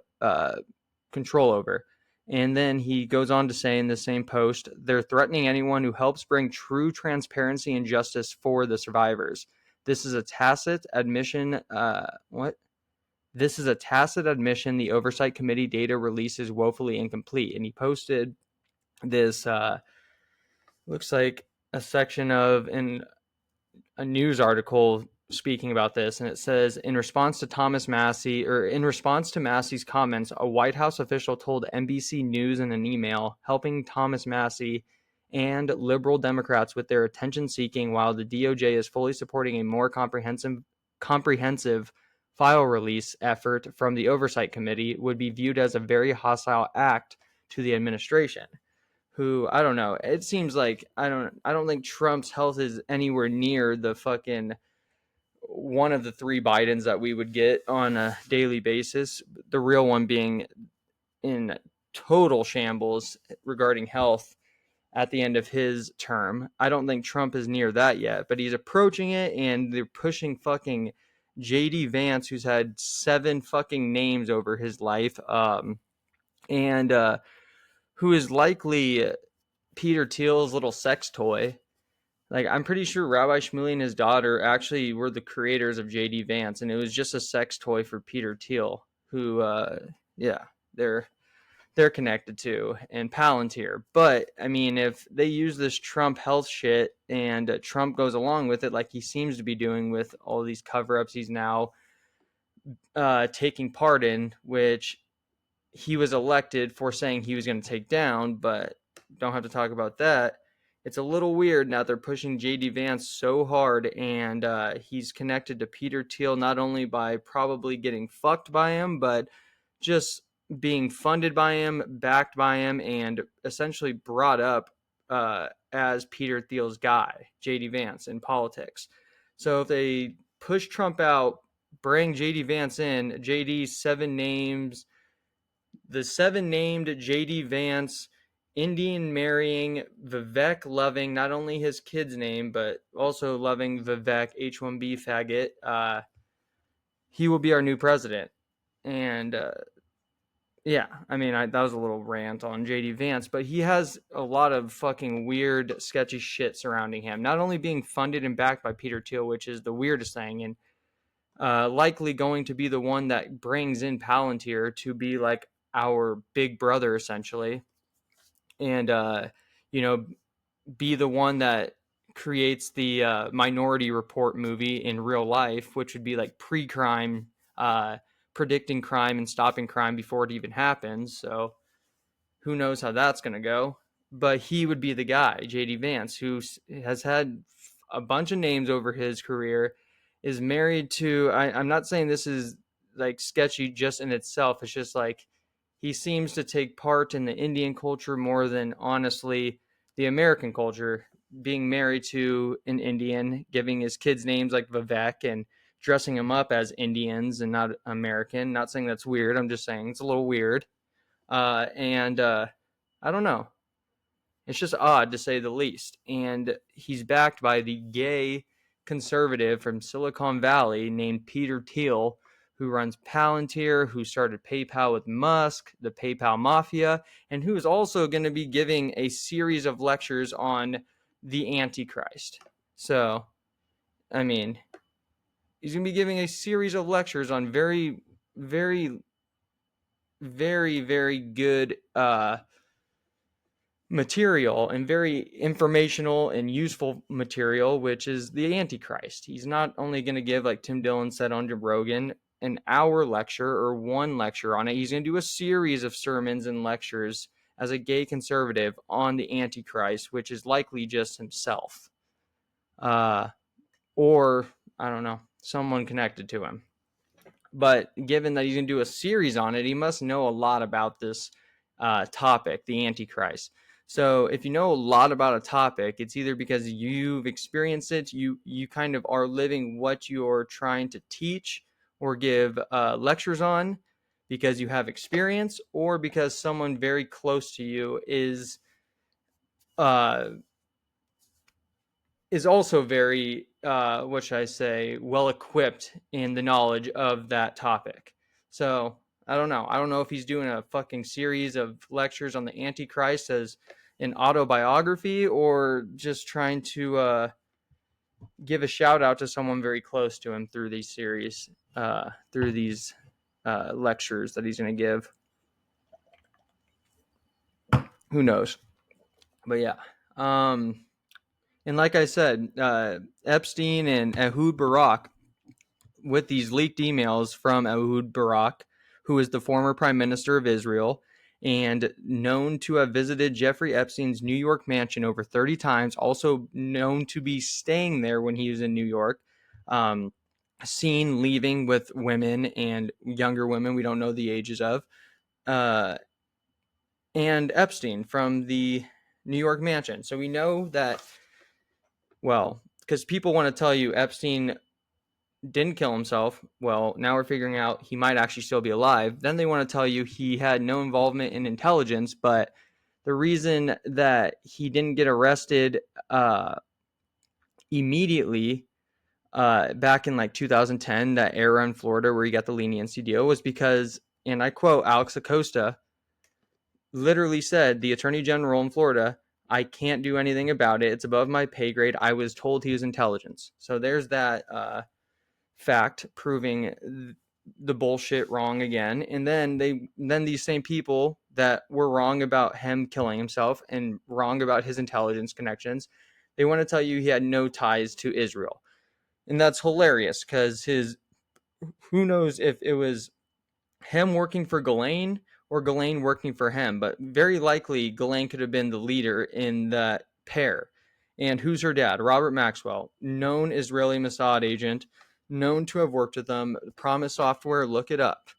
control over. And then he goes on to say in the same post, they're threatening anyone who helps bring true transparency and justice for the survivors. This is a tacit admission. This is a tacit admission. The Oversight Committee data release is woefully incomplete. And he posted this, looks like a section of a news article speaking about this, and it says, in response to Massey's comments, a White House official told NBC News in an email, helping Thomas Massey and liberal Democrats with their attention seeking, while the DOJ is fully supporting a more comprehensive file release effort from the Oversight Committee, would be viewed as a very hostile act to the administration. who, I don't know, it seems like I don't think Trump's health is anywhere near the fucking one of the three Bidens that we would get on a daily basis. The real one being in total shambles regarding health at the end of his term. I don't think Trump is near that yet, but he's approaching it, and they're pushing fucking JD Vance, who's had 7 fucking names over his life, and who is likely Peter Thiel's little sex toy. Like, I'm pretty sure Rabbi Shmuley and his daughter actually were the creators of JD Vance, and it was just a sex toy for Peter Thiel, who, yeah, they're connected to, and Palantir. But I mean, if they use this Trump health shit and Trump goes along with it, like he seems to be doing with all these cover-ups he's now taking part in, which he was elected for saying he was going to take down, but don't have to talk about that. It's a little weird now they're pushing JD Vance so hard, and he's connected to Peter Thiel not only by probably getting fucked by him, but just being funded by him, backed by him, and essentially brought up as Peter Thiel's guy, JD Vance, in politics. So if they push Trump out, bring JD Vance in, JD's 7 names, the 7 named JD Vance, Indian marrying, Vivek loving not only his kid's name, but also loving Vivek, H1B faggot, he will be our new president. And yeah, I mean, that was a little rant on JD Vance, but he has a lot of fucking weird, sketchy shit surrounding him. Not only being funded and backed by Peter Thiel, which is the weirdest thing, and likely going to be the one that brings in Palantir to be like our big brother, essentially. And, be the one that creates the Minority Report movie in real life, which would be like pre-crime, predicting crime and stopping crime before it even happens. So who knows how that's going to go. But he would be the guy, JD Vance, who has had a bunch of names over his career, is married to, I'm not saying this is like sketchy just in itself. It's just like he seems to take part in the Indian culture more than honestly the American culture, being married to an Indian, giving his kids names like Vivek and dressing them up as Indians and not American. Not saying that's weird. I'm just saying it's a little weird. I don't know. It's just odd to say the least. And he's backed by the gay conservative from Silicon Valley named Peter Thiel, who runs Palantir, who started PayPal with Musk, the PayPal Mafia, and who is also going to be giving a series of lectures on the Antichrist. So, I mean, he's going to be giving a series of lectures on very, very, very, very good material and very informational and useful material, which is the Antichrist. He's not only going to give, like Tim Dillon said on Joe Rogan, an hour lecture or one lecture on it. He's going to do a series of sermons and lectures as a gay conservative on the Antichrist, which is likely just himself. Or, I don't know, someone connected to him. But given that he's going to do a series on it, he must know a lot about this topic, the Antichrist. So if you know a lot about a topic, it's either because you've experienced it, you kind of are living what you're trying to teach or give lectures on because you have experience, or because someone very close to you is also very, what should I say, well equipped in the knowledge of that topic. So I don't know. I don't know if he's doing a fucking series of lectures on the Antichrist as an autobiography, or just trying to give a shout out to someone very close to him through these series, through these lectures that he's going to give. Who knows? But yeah. And like I said, Epstein and Ehud Barak, with these leaked emails from Ehud Barak, who is the former prime minister of Israel and known to have visited Jeffrey Epstein's New York mansion over 30 times, also known to be staying there when he was in New York, seen leaving with women and younger women we don't know the ages of, and Epstein from the New York mansion. So we know that, well, because people want to tell you Epstein didn't kill himself. Well, now we're figuring out he might actually still be alive. Then they want to tell you he had no involvement in intelligence, but the reason that he didn't get arrested immediately back in like 2010, that era in Florida where he got the leniency deal, was because, and I quote, Alex Acosta literally said, the attorney general in Florida, I can't do anything about it. It's above my pay grade. I was told he was intelligence. So there's that fact proving the bullshit wrong again. And then these same people that were wrong about him killing himself and wrong about his intelligence connections, they want to tell you he had no ties to Israel. And that's hilarious because who knows if it was him working for Ghislaine or Ghislaine working for him, but very likely Ghislaine could have been the leader in that pair. And who's her dad? Robert Maxwell, known Israeli Mossad agent, known to have worked with them. Promise Software, look it up.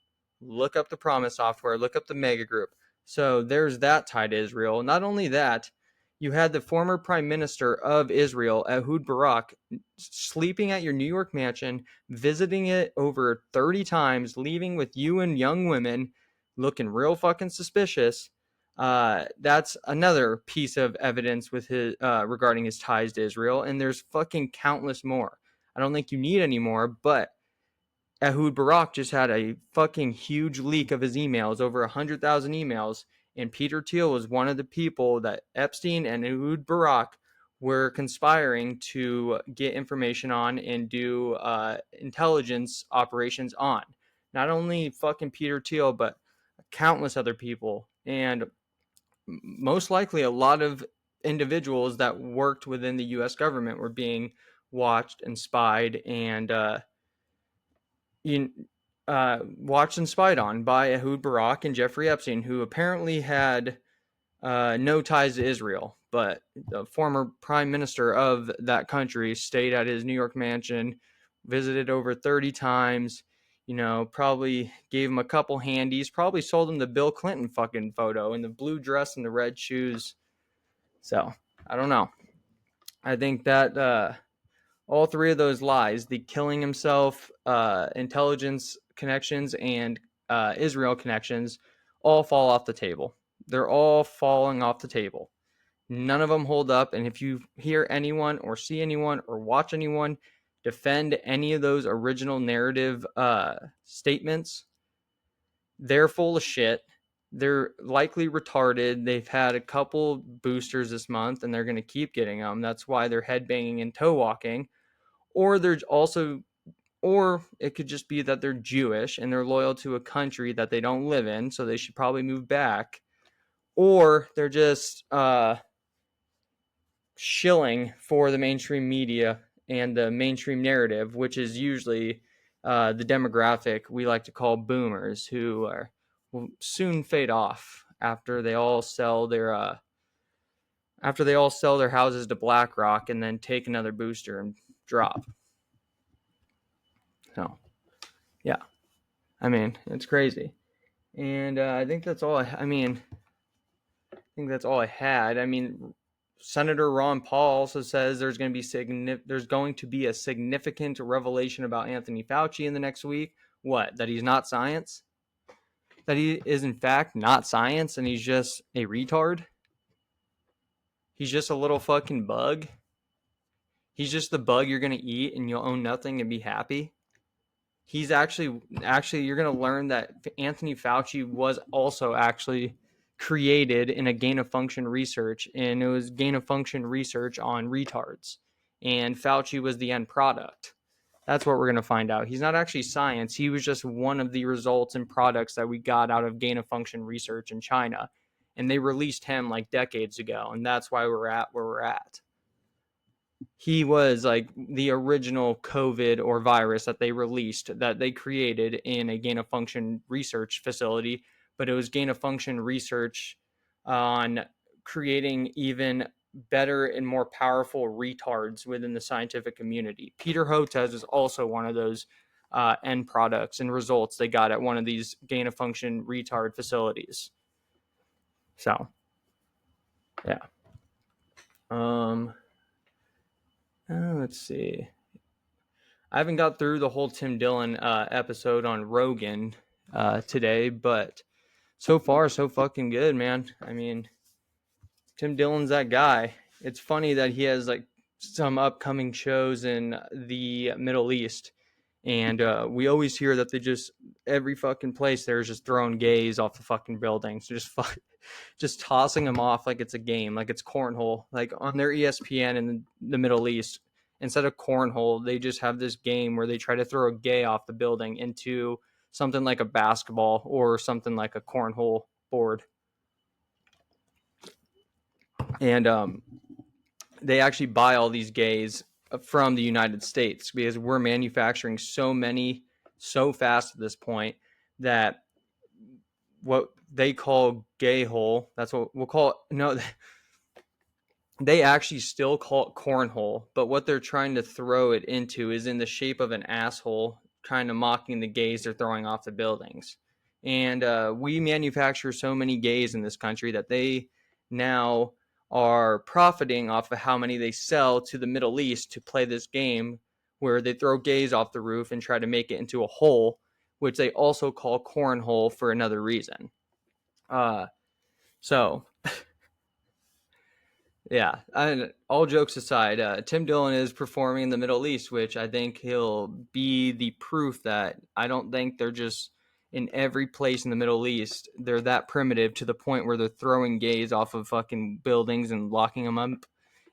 Look up the Promise Software, look up the Mega Group. So there's that tie to Israel. Not only that, you had the former prime minister of Israel, Ehud Barak, sleeping at your New York mansion, visiting it over 30 times, leaving with you and young women, looking real fucking suspicious. That's another piece of evidence with his regarding his ties to Israel, and there's fucking countless more. I don't think you need any more, but Ehud Barak just had a fucking huge leak of his emails, over 100,000 emails, and Peter Thiel was one of the people that Epstein and Ehud Barak were conspiring to get information on and do intelligence operations on. Not only fucking Peter Thiel, but countless other people, and most likely a lot of individuals that worked within the U.S. government were being watched and spied and watched and spied on by Ehud Barak and Jeffrey Epstein, who apparently had no ties to Israel, but the former prime minister of that country stayed at his New York mansion, visited over 30 times, probably gave him a couple handies, probably sold him the Bill Clinton fucking photo in the blue dress and the red shoes. So, I don't know. I think that all three of those lies, the killing himself, intelligence connections, and Israel connections, all fall off the table. They're all falling off the table. None of them hold up. And if you hear anyone or see anyone or watch anyone defend any of those original narrative statements, they're full of shit. They're likely retarded. They've had a couple boosters this month and they're going to keep getting them. That's why they're headbanging and toe walking. Or it could just be that they're Jewish and they're loyal to a country that they don't live in, so they should probably move back. Or they're just shilling for the mainstream media and the mainstream narrative, which is usually the demographic we like to call boomers, who will soon fade off after they all sell their houses to BlackRock and then take another booster and drop. So, yeah. I mean, it's crazy. And I think that's all I had. I mean, Senator Ron Paul also says there's going to be a significant revelation about Anthony Fauci in the next week. What? That he's not science? That he is in fact not science and he's just a retard? He's just a little fucking bug? He's just the bug you're going to eat and you'll own nothing and be happy? He's actually you're going to learn that Anthony Fauci was also actually created in a gain-of-function research, and it was gain-of-function research on retards, and Fauci was the end product. That's what we're going to find out. He's not actually science. He was just one of the results and products that we got out of gain-of-function research in China, and they released him like decades ago, and that's why we're at where we're at. He was like the original COVID or virus that they released, that they created in a gain-of-function research facility, but it was gain-of-function research on creating even better and more powerful retards within the scientific community. Peter Hotez is also one of those end products and results they got at one of these gain-of-function retard facilities. So, yeah. Let's see. I haven't got through the whole Tim Dillon episode on Rogan today, but so far so fucking good, man. I mean, Tim Dillon's that guy. It's funny that he has like some upcoming shows in the Middle East, and we always hear that they just every fucking place there's just throwing gays off the fucking buildings, just tossing them off like it's a game, like it's cornhole. Like on their ESPN in the Middle East, instead of cornhole, they just have this game where they try to throw a gay off the building into something like a basketball or something like a cornhole board. And they actually buy all these gays from the United States because we're manufacturing so many so fast at this point that what they call gay hole, that's what we'll call it. No, they actually still call it cornhole, but what they're trying to throw it into is in the shape of an asshole, kind of mocking the gays they're throwing off the buildings. And we manufacture so many gays in this country that they now are profiting off of how many they sell to the Middle East to play this game where they throw gays off the roof and try to make it into a hole, which they also call cornhole for another reason. So yeah, and all jokes aside, Tim Dillon is performing in the Middle East, which I think he'll be the proof that I don't think they're just in every place in the Middle East. They're that primitive to the point where they're throwing gays off of fucking buildings and locking them up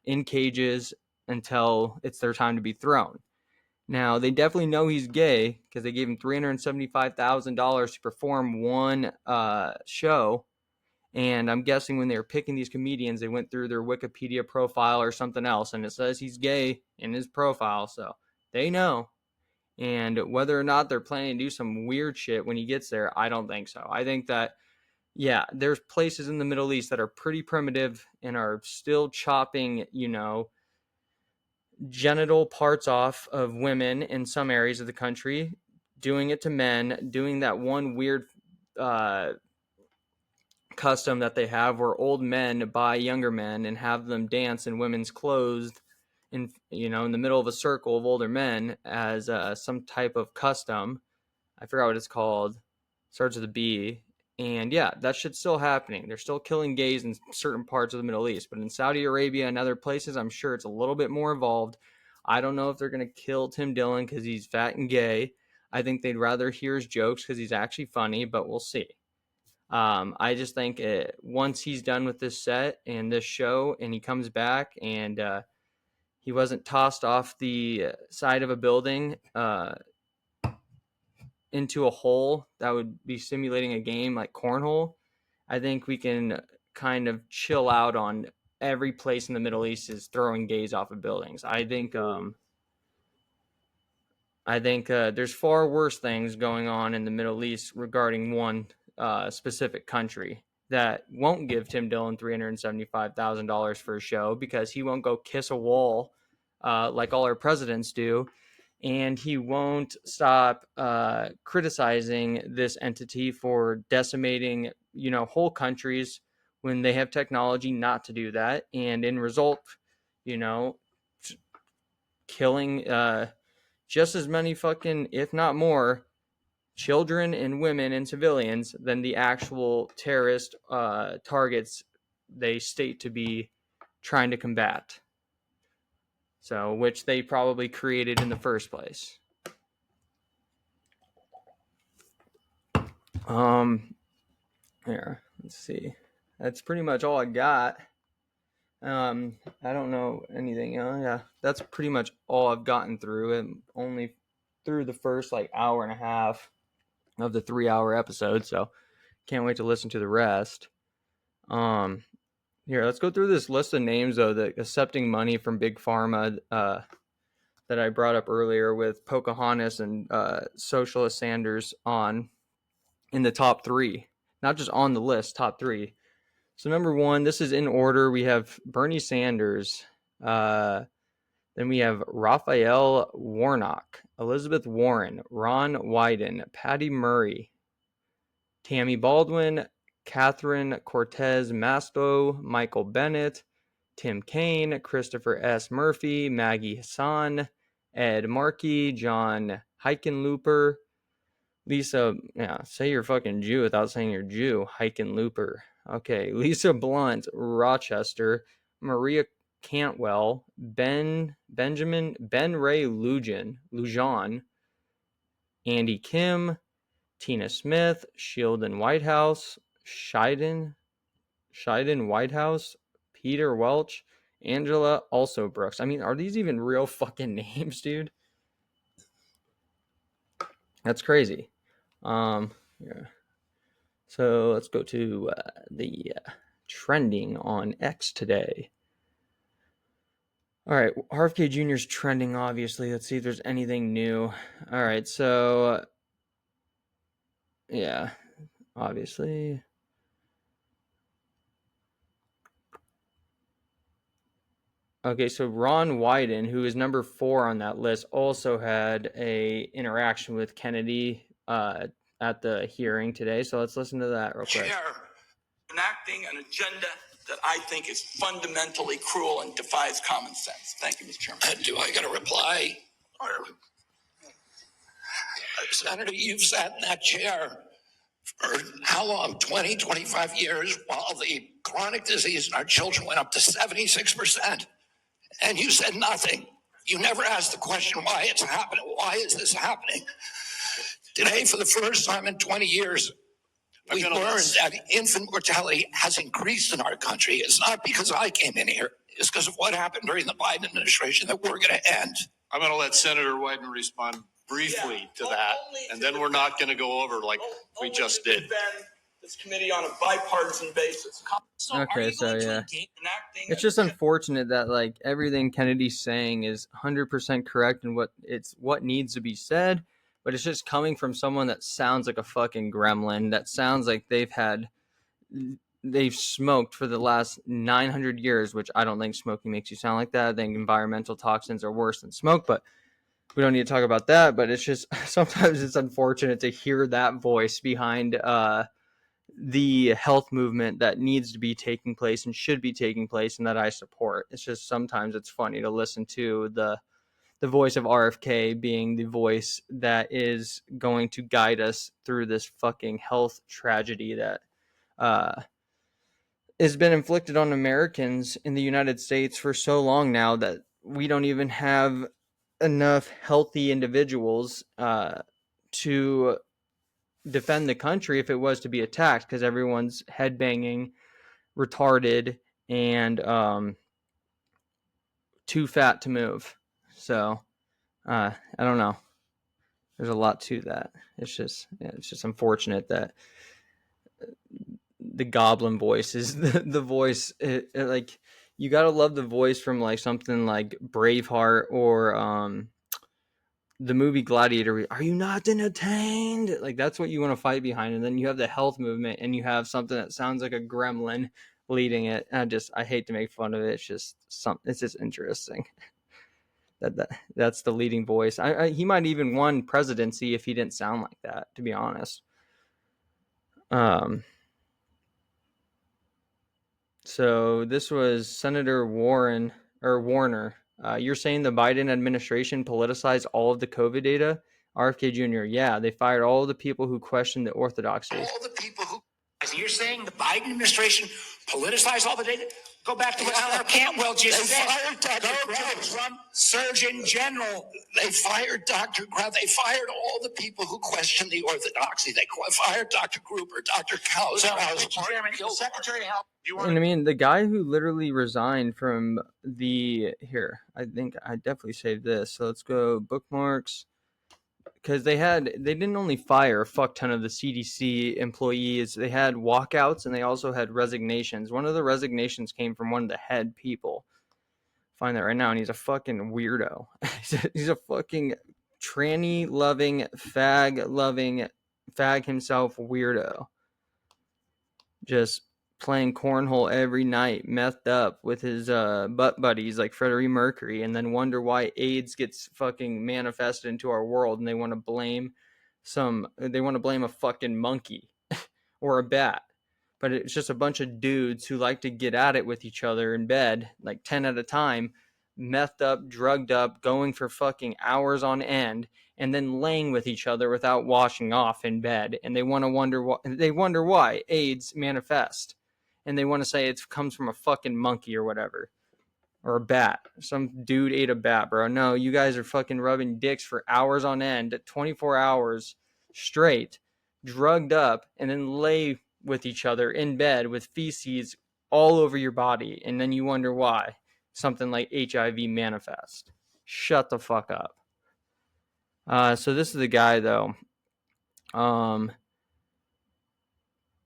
in cages until it's their time to be thrown. Now, they definitely know he's gay because they gave him $375,000 to perform one show. And I'm guessing when they were picking these comedians, they went through their Wikipedia profile or something else, and it says he's gay in his profile, so they know. And whether or not they're planning to do some weird shit when he gets there, I don't think so. I think that, yeah, there's places in the Middle East that are pretty primitive and are still chopping, genital parts off of women in some areas of the country, doing it to men, doing that one weird custom that they have where old men buy younger men and have them dance in women's clothes in the middle of a circle of older men as some type of custom. I forgot what it's called. Starts with a B. And yeah, that shit's still happening. They're still killing gays in certain parts of the Middle East, but in Saudi Arabia and other places, I'm sure it's a little bit more involved. I don't know if they're going to kill Tim Dillon because he's fat and gay. I think they'd rather hear his jokes because he's actually funny, but we'll see. I just think once he's done with this set and this show and he comes back and he wasn't tossed off the side of a building into a hole that would be simulating a game like cornhole, I think we can kind of chill out on every place in the Middle East is throwing gays off of buildings. I think there's far worse things going on in the Middle East regarding one specific country that won't give Tim Dillon $375,000 for a show because he won't go kiss a wall like all our presidents do, and he won't stop criticizing this entity for decimating whole countries when they have technology not to do that, and in result killing just as many fucking, if not more, children and women and civilians than the actual terrorist targets they state to be trying to combat. So, which they probably created in the first place. Here, let's see. That's pretty much all I got. I don't know anything. Yeah, that's pretty much all I've gotten through, and only through the first hour and a half of the 3-hour episode, so can't wait to listen to the rest. Here, let's go through this list of names though that accepting money from Big Pharma that I brought up earlier with Pocahontas and Socialist Sanders in the top 3, not just on the list, top 3. So number 1, this is in order. We have Bernie Sanders, then we have Raphael Warnock, Elizabeth Warren, Ron Wyden, Patty Murray, Tammy Baldwin, Catherine Cortez Masto, Michael Bennett, Tim Kaine, Christopher S. Murphy, Maggie Hassan, Ed Markey, John Hickenlooper, Lisa, yeah, say you're fucking Jew without saying you're Jew, Hickenlooper. Okay, Lisa Blunt, Rochester, Maria Cantwell, Ben Ray Lujan, Andy Kim, Tina Smith, Sheldon Whitehouse, Scheiden Whitehouse, Peter Welch, Angela also Brooks. I mean, are these even real fucking names, dude? That's crazy. Yeah. So let's go to the trending on X today. All right, RFK Jr.'s trending, obviously. Let's see if there's anything new. All right, so yeah, obviously. Okay, so Ron Wyden, who is number 4 on that list, also had a interaction with Kennedy at the hearing today. So let's listen to that real quick. Chair, enacting an agenda that I think is fundamentally cruel and defies common sense. Thank you, Mr. Chairman. Do I get a reply? Senator, you've sat in that chair for how long? 20, 25 years, while the chronic disease in our children went up to 76%. And you said nothing. You never asked the question why it's happening. Why is this happening? Today, for the first time in 20 years, we learned that infant mortality has increased in our country. It's not because I came in here. It's because of what happened during the Biden administration that we're going to end. I'm going to let Senator Wyden respond briefly to that, and then we're not going to go over like we just did. This committee on a bipartisan basis. Okay, so yeah, it's just unfortunate that like everything Kennedy's saying is 100% correct and what needs to be said, but it's just coming from someone that sounds like a fucking gremlin, that sounds like they've smoked for the last 900 years, which I don't think smoking makes you sound like that. I think environmental toxins are worse than smoke, but we don't need to talk about that. But it's just sometimes it's unfortunate to hear that voice behind the health movement that needs to be taking place and should be taking place and that I support. It's just sometimes it's funny to listen to the voice of RFK being the voice that is going to guide us through this fucking health tragedy that has been inflicted on Americans in the United States for so long now that we don't even have enough healthy individuals to defend the country if it was to be attacked, because everyone's headbanging, retarded, and too fat to move. So I don't know. There's a lot to that. It's just unfortunate that the goblin voice is the voice. Like, you gotta love the voice from like something like Braveheart or the movie Gladiator. Are you not entertained? Like, that's what you want to fight behind. And then you have the health movement and you have something that sounds like a gremlin leading it. And I hate to make fun of it. It's just interesting that's the leading voice. He might even won presidency if he didn't sound like that, to be honest. So this was Senator Warner. You're saying the Biden administration politicized all of the COVID data? RFK Jr., yeah, they fired all of the people who questioned the orthodoxy. All the people who... You're saying the Biden administration politicized all the data? Go back to what Senator Cantwell just said. Go to Trump Surgeon General. They fired Dr. Grau. They fired all the people who questioned the orthodoxy. They fired Dr. Gruber, Dr. Kaus. Secretary of Health. And I mean, the guy who literally resigned from I think I definitely saved this. So let's go bookmarks. Because they didn't only fire a fuck ton of the CDC employees, they had walkouts and they also had resignations. One of the resignations came from one of the head people. Find that right now, and he's a fucking weirdo. He's a fucking tranny-loving, fag himself weirdo. Just playing cornhole every night, methed up with his butt buddies like Freddie Mercury, and then wonder why AIDS gets fucking manifested into our world, and they want to blame a fucking monkey or a bat. but it's just a bunch of dudes who like to get at it with each other in bed, like 10 at a time, methed up, drugged up, going for fucking hours on end, and then laying with each other without washing off in bed. And they wonder why AIDS manifest. And they want to say it comes from a fucking monkey or whatever. Or a bat. Some dude ate a bat, bro. No, you guys are fucking rubbing dicks for hours on end, 24 hours straight, drugged up, and then lay with each other in bed with feces all over your body. And then you wonder why something like HIV manifests. Shut the fuck up. So this is the guy, though.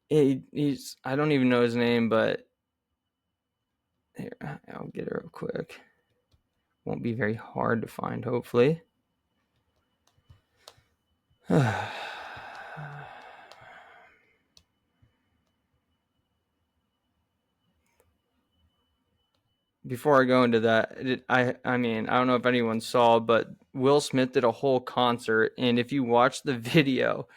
He's I don't even know his name, but here, I'll get it real quick. Won't be very hard to find, hopefully. Before I go into that, I mean, I don't know if anyone saw, but Will Smith did a whole concert, and if you watch the video,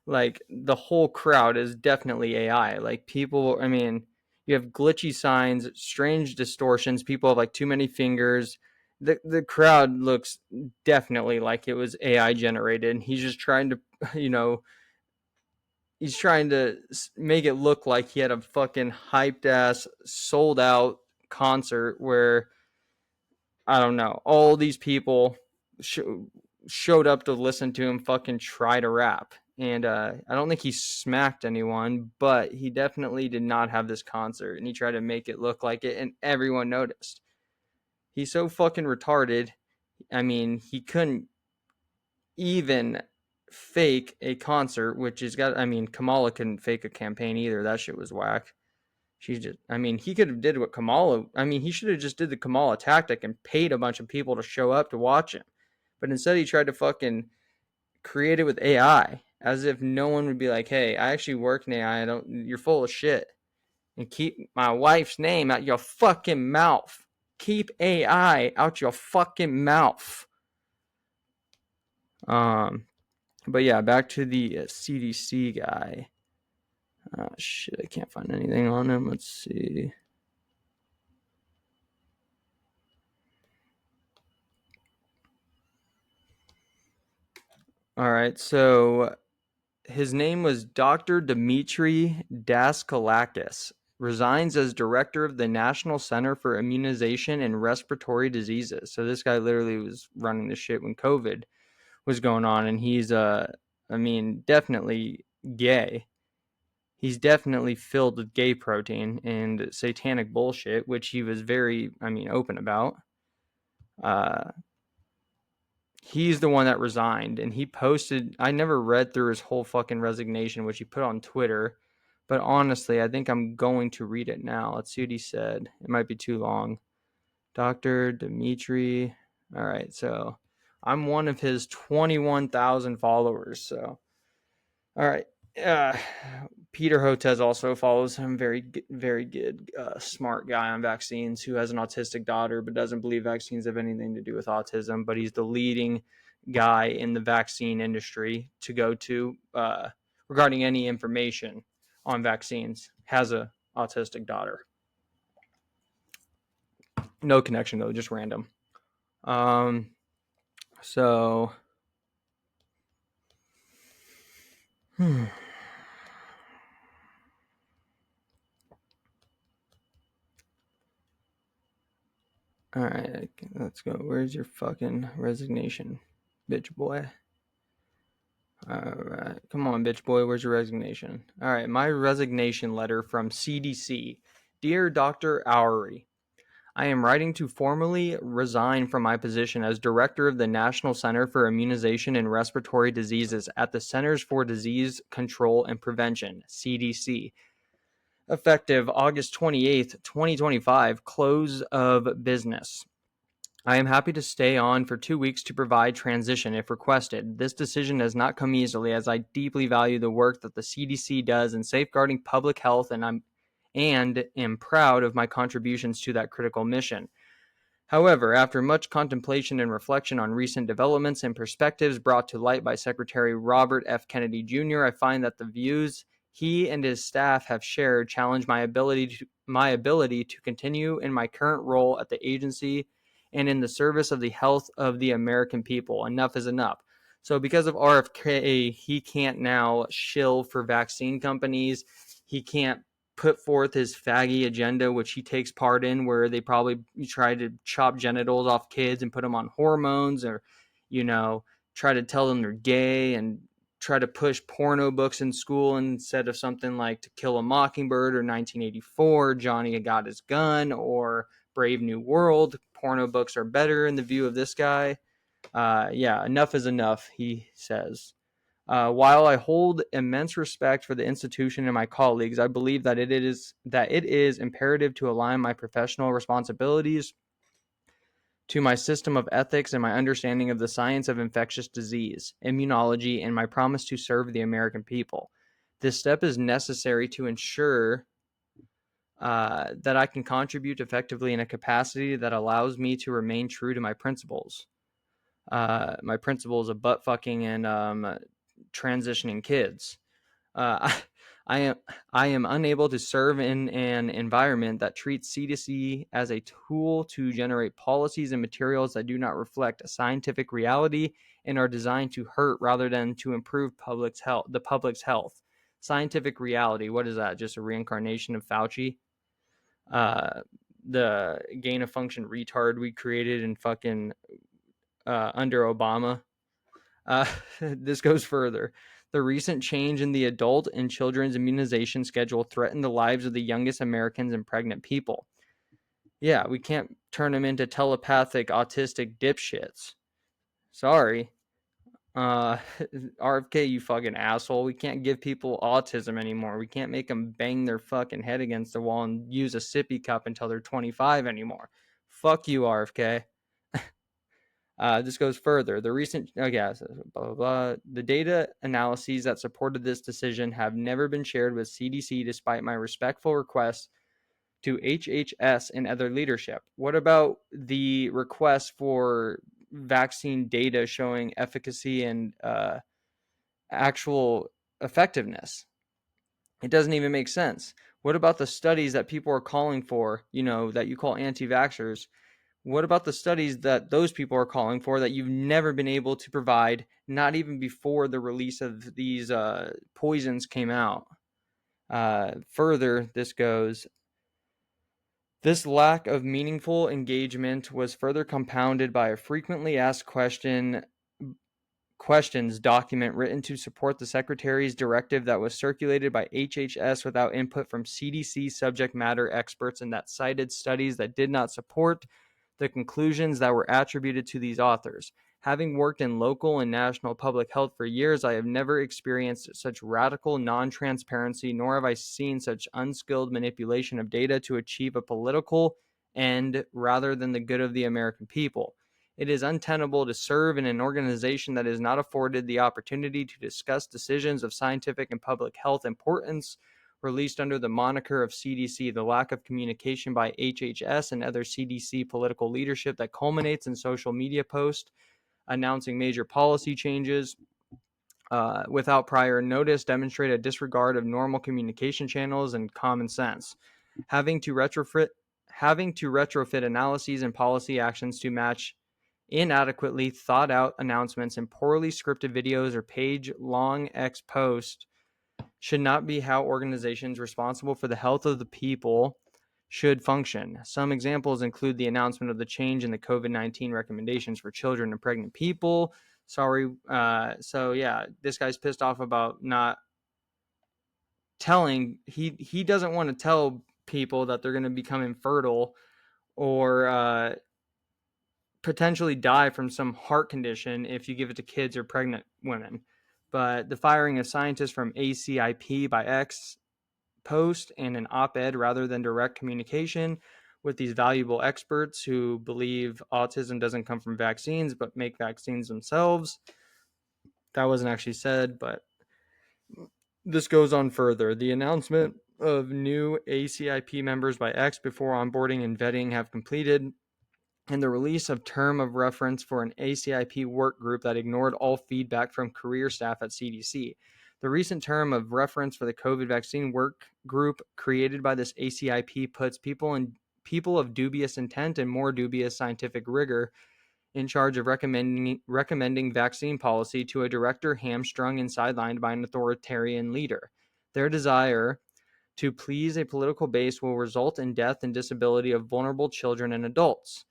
like, the whole crowd is definitely AI. Like, people, I mean, you have glitchy signs, strange distortions, people have, like, too many fingers. The crowd looks definitely like it was AI generated, and he's just trying to, he's trying to make it look like he had a fucking hyped ass, sold out concert where, I don't know, all these people showed up to listen to him fucking try to rap. And I don't think he smacked anyone, but he definitely did not have this concert, and he tried to make it look like it, and everyone noticed. He's so fucking retarded. I mean, he couldn't even fake a concert, which is got, I mean, Kamala couldn't fake a campaign either. That shit was whack. He could have did what Kamala, he should have just did the Kamala tactic and paid a bunch of people to show up to watch him. But instead he tried to fucking create it with AI, as if no one would be like, hey, I actually work in AI. You're full of shit. And keep my wife's name out your fucking mouth. Keep AI out your fucking mouth. But yeah, back to the CDC guy. Shit, I can't find anything on him. Let's see. All right, so his name was Dr. Dmitry Daskalakis. Resigns as director of the National Center for Immunization and Respiratory Diseases. So this guy literally was running the shit when COVID was going on, and he's definitely gay. He's definitely filled with gay protein and satanic bullshit, which he was very, open about. He's the one that resigned, and he posted, I never read through his whole fucking resignation, which he put on Twitter, but honestly, I think I'm going to read it now. Let's see what he said. It might be too long. Dr. Dimitri. All right, so I'm one of his 21,000 followers, so. All right. Peter Hotez also follows him. Very, very good, smart guy on vaccines who has an autistic daughter but doesn't believe vaccines have anything to do with autism. But he's the leading guy in the vaccine industry to go to regarding any information on vaccines. Has a autistic daughter. No connection though, just random. So. All right, let's go. Where's your fucking resignation, bitch boy? All right, come on, bitch boy. Where's your resignation? All right, my resignation letter from CDC. Dear Dr. Oury, I am writing to formally resign from my position as director of the National Center for Immunization and Respiratory Diseases at the Centers for Disease Control and Prevention, CDC. Effective August 28th, 2025, close of business. I am happy to stay on for 2 weeks to provide transition if requested. This decision has not come easily, as I deeply value the work that the CDC does in safeguarding public health, and am proud of my contributions to that critical mission. However, after much contemplation and reflection on recent developments and perspectives brought to light by Secretary Robert F. Kennedy Jr., I find that the views he and his staff have shared challenge my ability to continue in my current role at the agency and in the service of the health of the American people. Enough is enough. So because of RFK, he can't now shill for vaccine companies. He can't put forth his faggy agenda, which he takes part in, where they probably try to chop genitals off kids and put them on hormones, or, you know, try to tell them they're gay and try to push porno books in school instead of something like To Kill a Mockingbird or 1984, Johnny Got His Gun, or Brave New World. Porno books are better in the view of this guy. Yeah, enough is enough, he says. While I hold immense respect for the institution and my colleagues, I believe that it is imperative to align my professional responsibilities to my system of ethics and my understanding of the science of infectious disease, immunology, and my promise to serve the American people. This step is necessary to ensure that I can contribute effectively in a capacity that allows me to remain true to my principles. My principles of butt fucking and transitioning kids. I am unable to serve in an environment that treats CDC as a tool to generate policies and materials that do not reflect a scientific reality and are designed to hurt rather than to improve the public's health. Scientific reality, what is that? Just a reincarnation of Fauci? The gain of function retard we created in fucking under Obama. This goes further. The recent change in the adult and children's immunization schedule threatened the lives of the youngest Americans and pregnant people. Yeah, we can't turn them into telepathic autistic dipshits. Sorry. RFK, you fucking asshole. We can't give people autism anymore. We can't make them bang their fucking head against the wall and use a sippy cup until they're 25 anymore. Fuck you, RFK. This goes further. The recent, blah, blah, blah. The data analyses that supported this decision have never been shared with CDC despite my respectful requests to HHS and other leadership. What about the request for vaccine data showing efficacy and actual effectiveness? It doesn't even make sense. What about the studies that people are calling for, that you call anti-vaxxers? What about the studies that those people are calling for that you've never been able to provide, not even before the release of these poisons came out? Further, this goes. This lack of meaningful engagement was further compounded by a frequently asked questions document written to support the Secretary's directive that was circulated by HHS without input from CDC subject matter experts, and that cited studies that did not support the conclusions that were attributed to these authors. Having worked in local and national public health for years, I have never experienced such radical non-transparency, nor have I seen such unskilled manipulation of data to achieve a political end rather than the good of the American people. It is untenable to serve in an organization that is not afforded the opportunity to discuss decisions of scientific and public health importance released under the moniker of CDC, the lack of communication by HHS and other CDC political leadership that culminates in social media posts announcing major policy changes without prior notice demonstrate a disregard of normal communication channels and common sense. Having to retrofit analyses and policy actions to match inadequately thought out announcements and poorly scripted videos or page-long X posts should not be how organizations responsible for the health of the people should function. Some examples include the announcement of the change in the COVID-19 recommendations for children and pregnant people. So yeah, this guy's pissed off about not telling. He doesn't want to tell people that they're going to become infertile or potentially die from some heart condition if you give it to kids or pregnant women. But the firing of scientists from ACIP by X post and an op-ed rather than direct communication with these valuable experts who believe autism doesn't come from vaccines but make vaccines themselves. That wasn't actually said, but this goes on further. The announcement of new ACIP members by X before onboarding and vetting have completed, and the release of term of reference for an ACIP work group that ignored all feedback from career staff at CDC. The recent term of reference for the COVID vaccine work group created by this ACIP puts people of dubious intent and more dubious scientific rigor in charge of recommending vaccine policy to a director hamstrung and sidelined by an authoritarian leader. Their desire to please a political base will result in death and disability of vulnerable children and adults.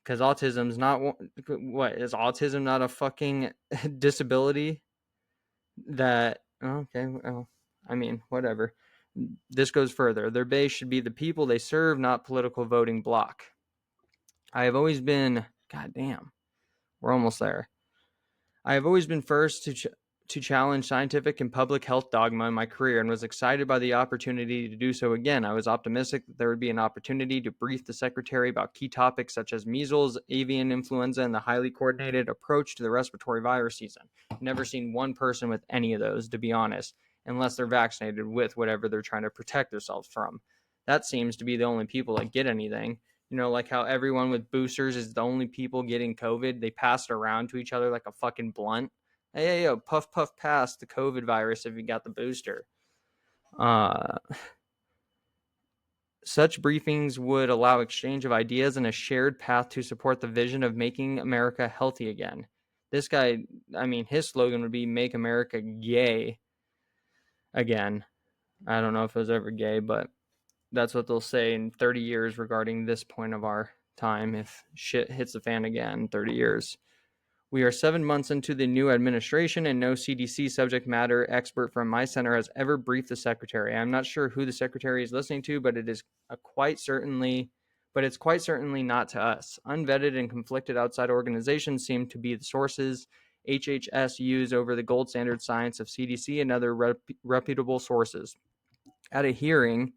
Because autism's not what is autism not a fucking disability? That okay, well, I mean, whatever. This goes further. Their base should be the people they serve, not political voting bloc. I have always been, goddamn, we're almost there. I have always been first to challenge scientific and public health dogma in my career and was excited by the opportunity to do so again. I was optimistic that there would be an opportunity to brief the secretary about key topics such as measles, avian influenza, and the highly coordinated approach to the respiratory virus season. I've never seen one person with any of those, to be honest, unless they're vaccinated with whatever they're trying to protect themselves from. That seems to be the only people that get anything. You know, like how everyone with boosters is the only people getting COVID. They pass it around to each other like a fucking blunt. Hey, yo, puff, puff, pass the COVID virus if you got the booster. Such briefings would allow exchange of ideas and a shared path to support the vision of making America healthy again. This guy, I mean, his slogan would be "Make America Gay Again." I don't know if it was ever gay, but that's what they'll say in 30 years regarding this point of our time if shit hits the fan again in 30 years. We are 7 months into the new administration, and no CDC subject matter expert from my center has ever briefed the secretary. I'm not sure who the secretary is listening to, but it's quite certainly not to us. Unvetted and conflicted outside organizations seem to be the sources HHS use over the gold standard science of CDC and other reputable sources. At a hearing,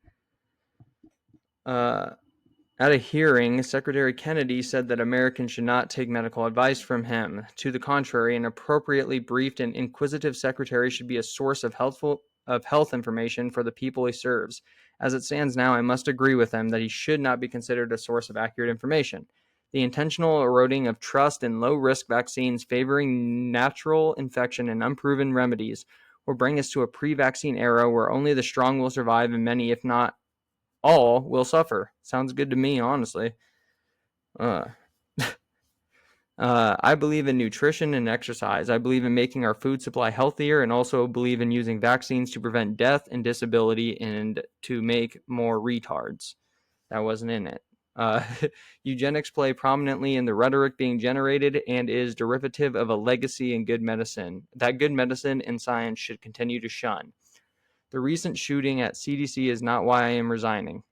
Secretary Kennedy said that Americans should not take medical advice from him. To the contrary, an appropriately briefed and inquisitive secretary should be a source of health information for the people he serves. As it stands now, I must agree with him that he should not be considered a source of accurate information. The intentional eroding of trust in low-risk vaccines favoring natural infection and unproven remedies will bring us to a pre-vaccine era where only the strong will survive and many, if not all, will suffer. Sounds good to me, honestly. I believe in nutrition and exercise. I believe in making our food supply healthier and also believe in using vaccines to prevent death and disability and to make more retards. That wasn't in it. Eugenics play prominently in the rhetoric being generated and is derivative of a legacy in good medicine. That good medicine and science should continue to shun. The recent shooting at CDC is not why I am resigning.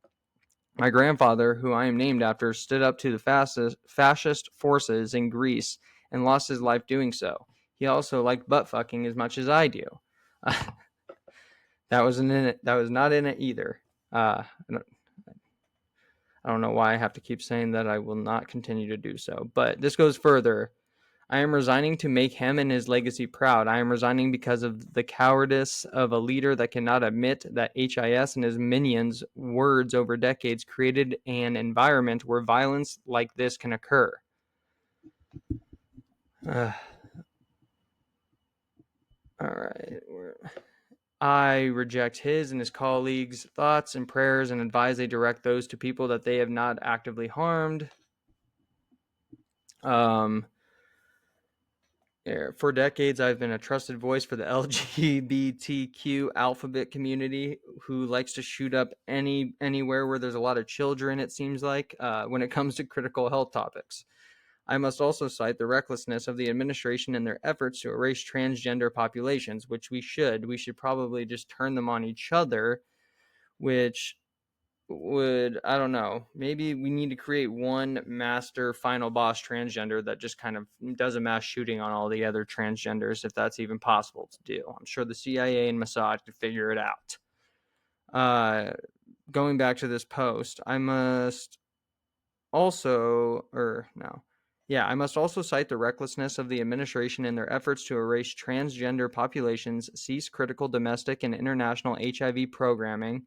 My grandfather, who I am named after, stood up to the fascist forces in Greece and lost his life doing so. He also liked butt fucking as much as I do. That wasn't in it. That was not in it either. I don't know why I have to keep saying that. I will not continue to do so. But this goes further. I am resigning to make him and his legacy proud. I am resigning because of the cowardice of a leader that cannot admit that HIS and his minions' words over decades created an environment where violence like this can occur. All right. I reject his and his colleagues' thoughts and prayers and advise they direct those to people that they have not actively harmed. For decades, I've been a trusted voice for the LGBTQ alphabet community who likes to shoot up anywhere where there's a lot of children, it seems like, when it comes to critical health topics. I must also cite the recklessness of the administration in their efforts to erase transgender populations, which we should. We should probably just turn them on each other, which would, I don't know, maybe we need to create one master final boss transgender that just kind of does a mass shooting on all the other transgenders, if that's even possible to do. I'm sure the CIA and Mossad could figure it out. Going back to this post, I must also cite the recklessness of the administration in their efforts to erase transgender populations, cease critical domestic and international HIV programming,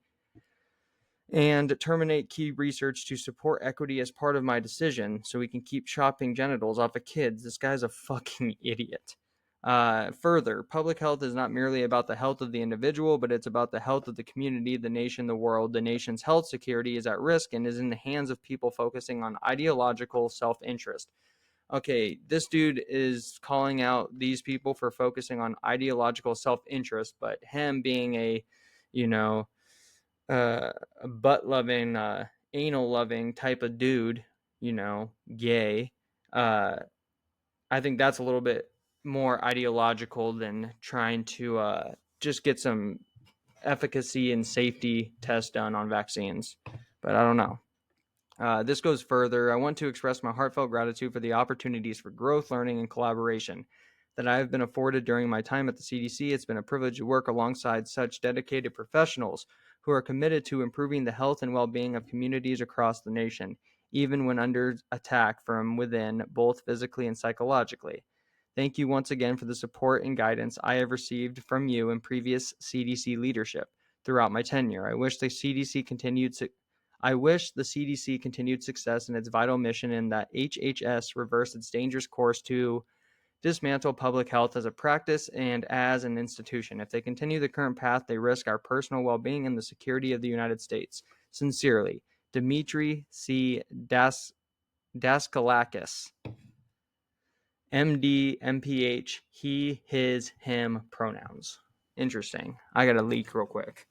and terminate key research to support equity as part of my decision so we can keep chopping genitals off of kids. This guy's a fucking idiot. Further, public health is not merely about the health of the individual, but it's about the health of the community, the nation, the world. The nation's health security is at risk and is in the hands of people focusing on ideological self-interest. Okay, this dude is calling out these people for focusing on ideological self-interest, but him being a, a butt-loving, anal-loving type of dude, gay, I think that's a little bit more ideological than trying to just get some efficacy and safety tests done on vaccines. But I don't know. This goes further. I want to express my heartfelt gratitude for the opportunities for growth, learning, and collaboration that I have been afforded during my time at the CDC. It's been a privilege to work alongside such dedicated professionals who are committed to improving the health and well-being of communities across the nation, even when under attack from within, both physically and psychologically. Thank you once again for the support and guidance I have received from you and previous CDC leadership throughout my tenure. I wish the CDC continued success in its vital mission and that HHS reverse its dangerous course to dismantle public health as a practice and as an institution. If they continue the current path, they risk our personal well-being and the security of the United States. Sincerely, Dmitry C. Daskalakis, MD, MPH, he, his, him, pronouns. Interesting. I got to leak real quick.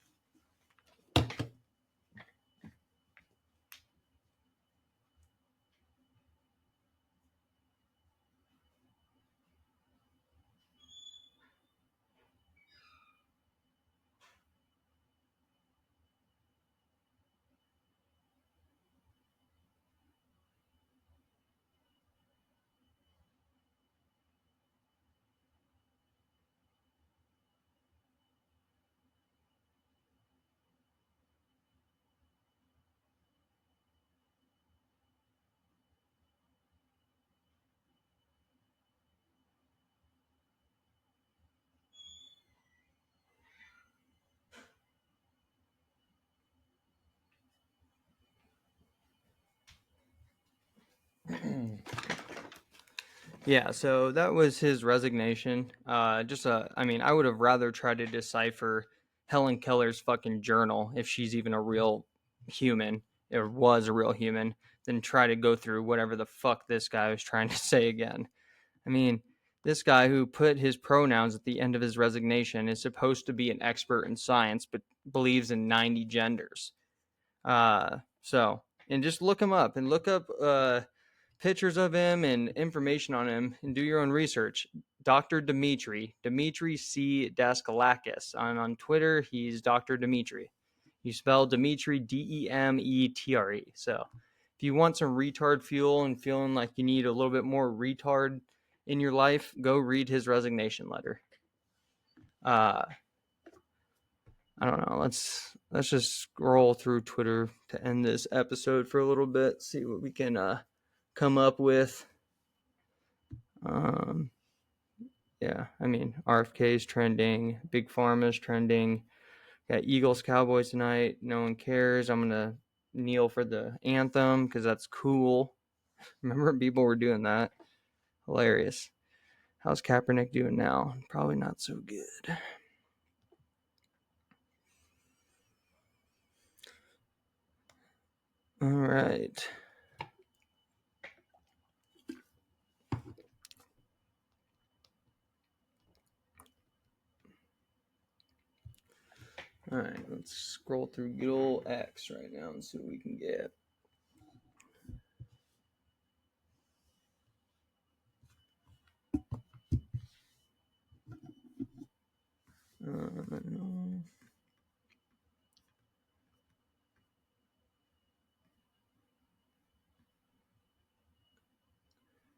Yeah, so that was his resignation. I would have rather tried to decipher Helen Keller's fucking journal if she's even a real human, or was a real human, than try to go through whatever the fuck this guy was trying to say again. I mean, this guy who put his pronouns at the end of his resignation is supposed to be an expert in science, but believes in 90 genders. And just look him up and look up pictures of him and information on him and do your own research. Dr. Dmitry C. Daskalakis. On Twitter, he's Dr. Dmitry. You spell Dmitry Demetre. So if you want some retard fuel and feeling like you need a little bit more retard in your life, go read his resignation letter. I don't know. Let's just scroll through Twitter to end this episode for a little bit, see what we can come up with. RFK is trending, Big Pharma is trending, got Eagles Cowboys tonight, no one cares. I'm gonna kneel for the anthem because that's cool. Remember people were doing that? Hilarious. How's Kaepernick doing now? Probably not so good. All right. All right, let's scroll through good old X right now and see what we can get. No.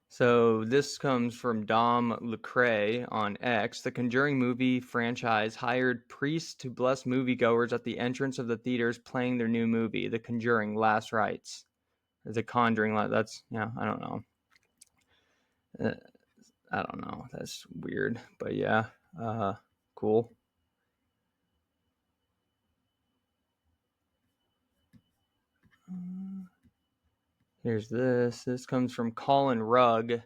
So this comes from Dom Lecrae on X. The Conjuring movie franchise hired priests to bless moviegoers at the entrance of the theaters playing their new movie, The Conjuring: Last Rites. Or The Conjuring. I don't know. I don't know. That's weird, but yeah, cool. Here's this. This comes from Colin Rugg.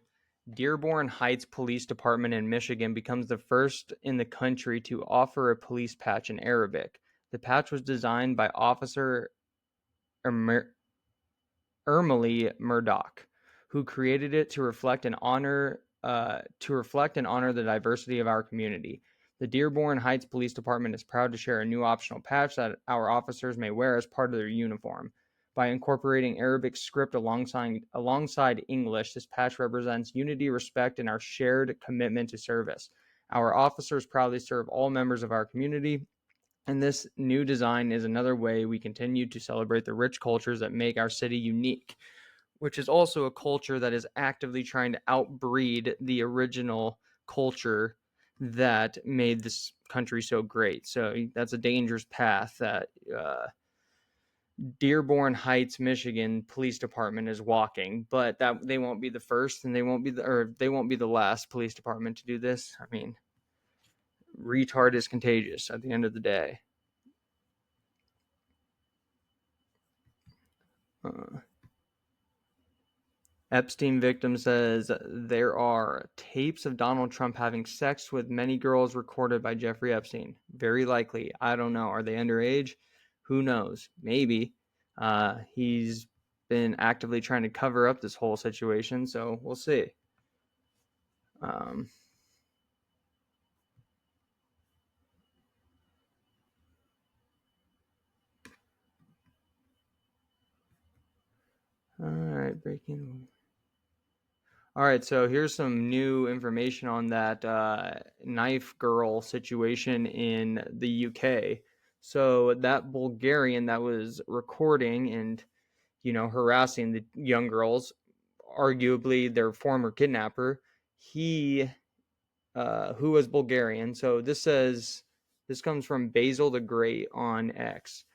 Dearborn Heights Police Department in Michigan becomes the first in the country to offer a police patch in Arabic. The patch was designed by Officer Ermely Murdoch, who created it to reflect and honor the diversity of our community. The Dearborn Heights Police Department is proud to share a new optional patch that our officers may wear as part of their uniform. By incorporating Arabic script alongside English, this patch represents unity, respect, and our shared commitment to service. Our officers proudly serve all members of our community, and this new design is another way we continue to celebrate the rich cultures that make our city unique, which is also a culture that is actively trying to outbreed the original culture that made this country so great. So that's a dangerous path that Dearborn Heights, Michigan Police Department is walking, but that they won't be the first, and they won't be the last police department to do this. I mean, retard is contagious at the end of the day. Epstein victim says there are tapes of Donald Trump having sex with many girls recorded by Jeffrey Epstein. Very likely. I don't know. Are they underage? Who knows? Maybe. He's been actively trying to cover up this whole situation, so we'll see. All right, breaking. All right, so here's some new information on that knife girl situation in the UK. So that Bulgarian that was recording and, harassing the young girls, arguably their former kidnapper, he, who was Bulgarian. So this comes from Basil the Great on X.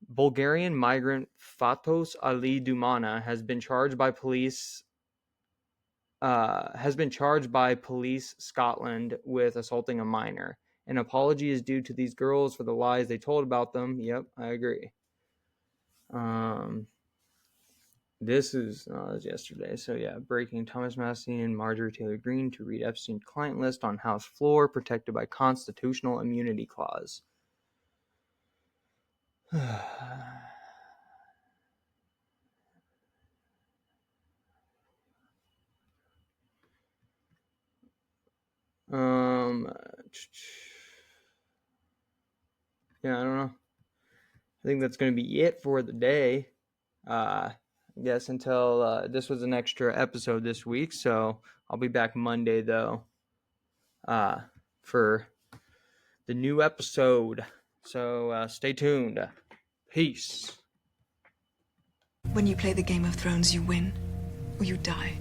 Bulgarian migrant Fatos Ali Dumana has been charged by police Scotland with assaulting a minor. An apology is due to these girls for the lies they told about them. Yep, I agree. This is yesterday. So yeah, breaking. Thomas Massey and Marjorie Taylor Greene to read Epstein client list on House floor, protected by constitutional immunity clause. Yeah, I don't know. I think that's going to be it for the day. I guess until this was an extra episode this week, so I'll be back Monday though for the new episode. So stay tuned. Peace. When you play the Game of Thrones, you win or you die.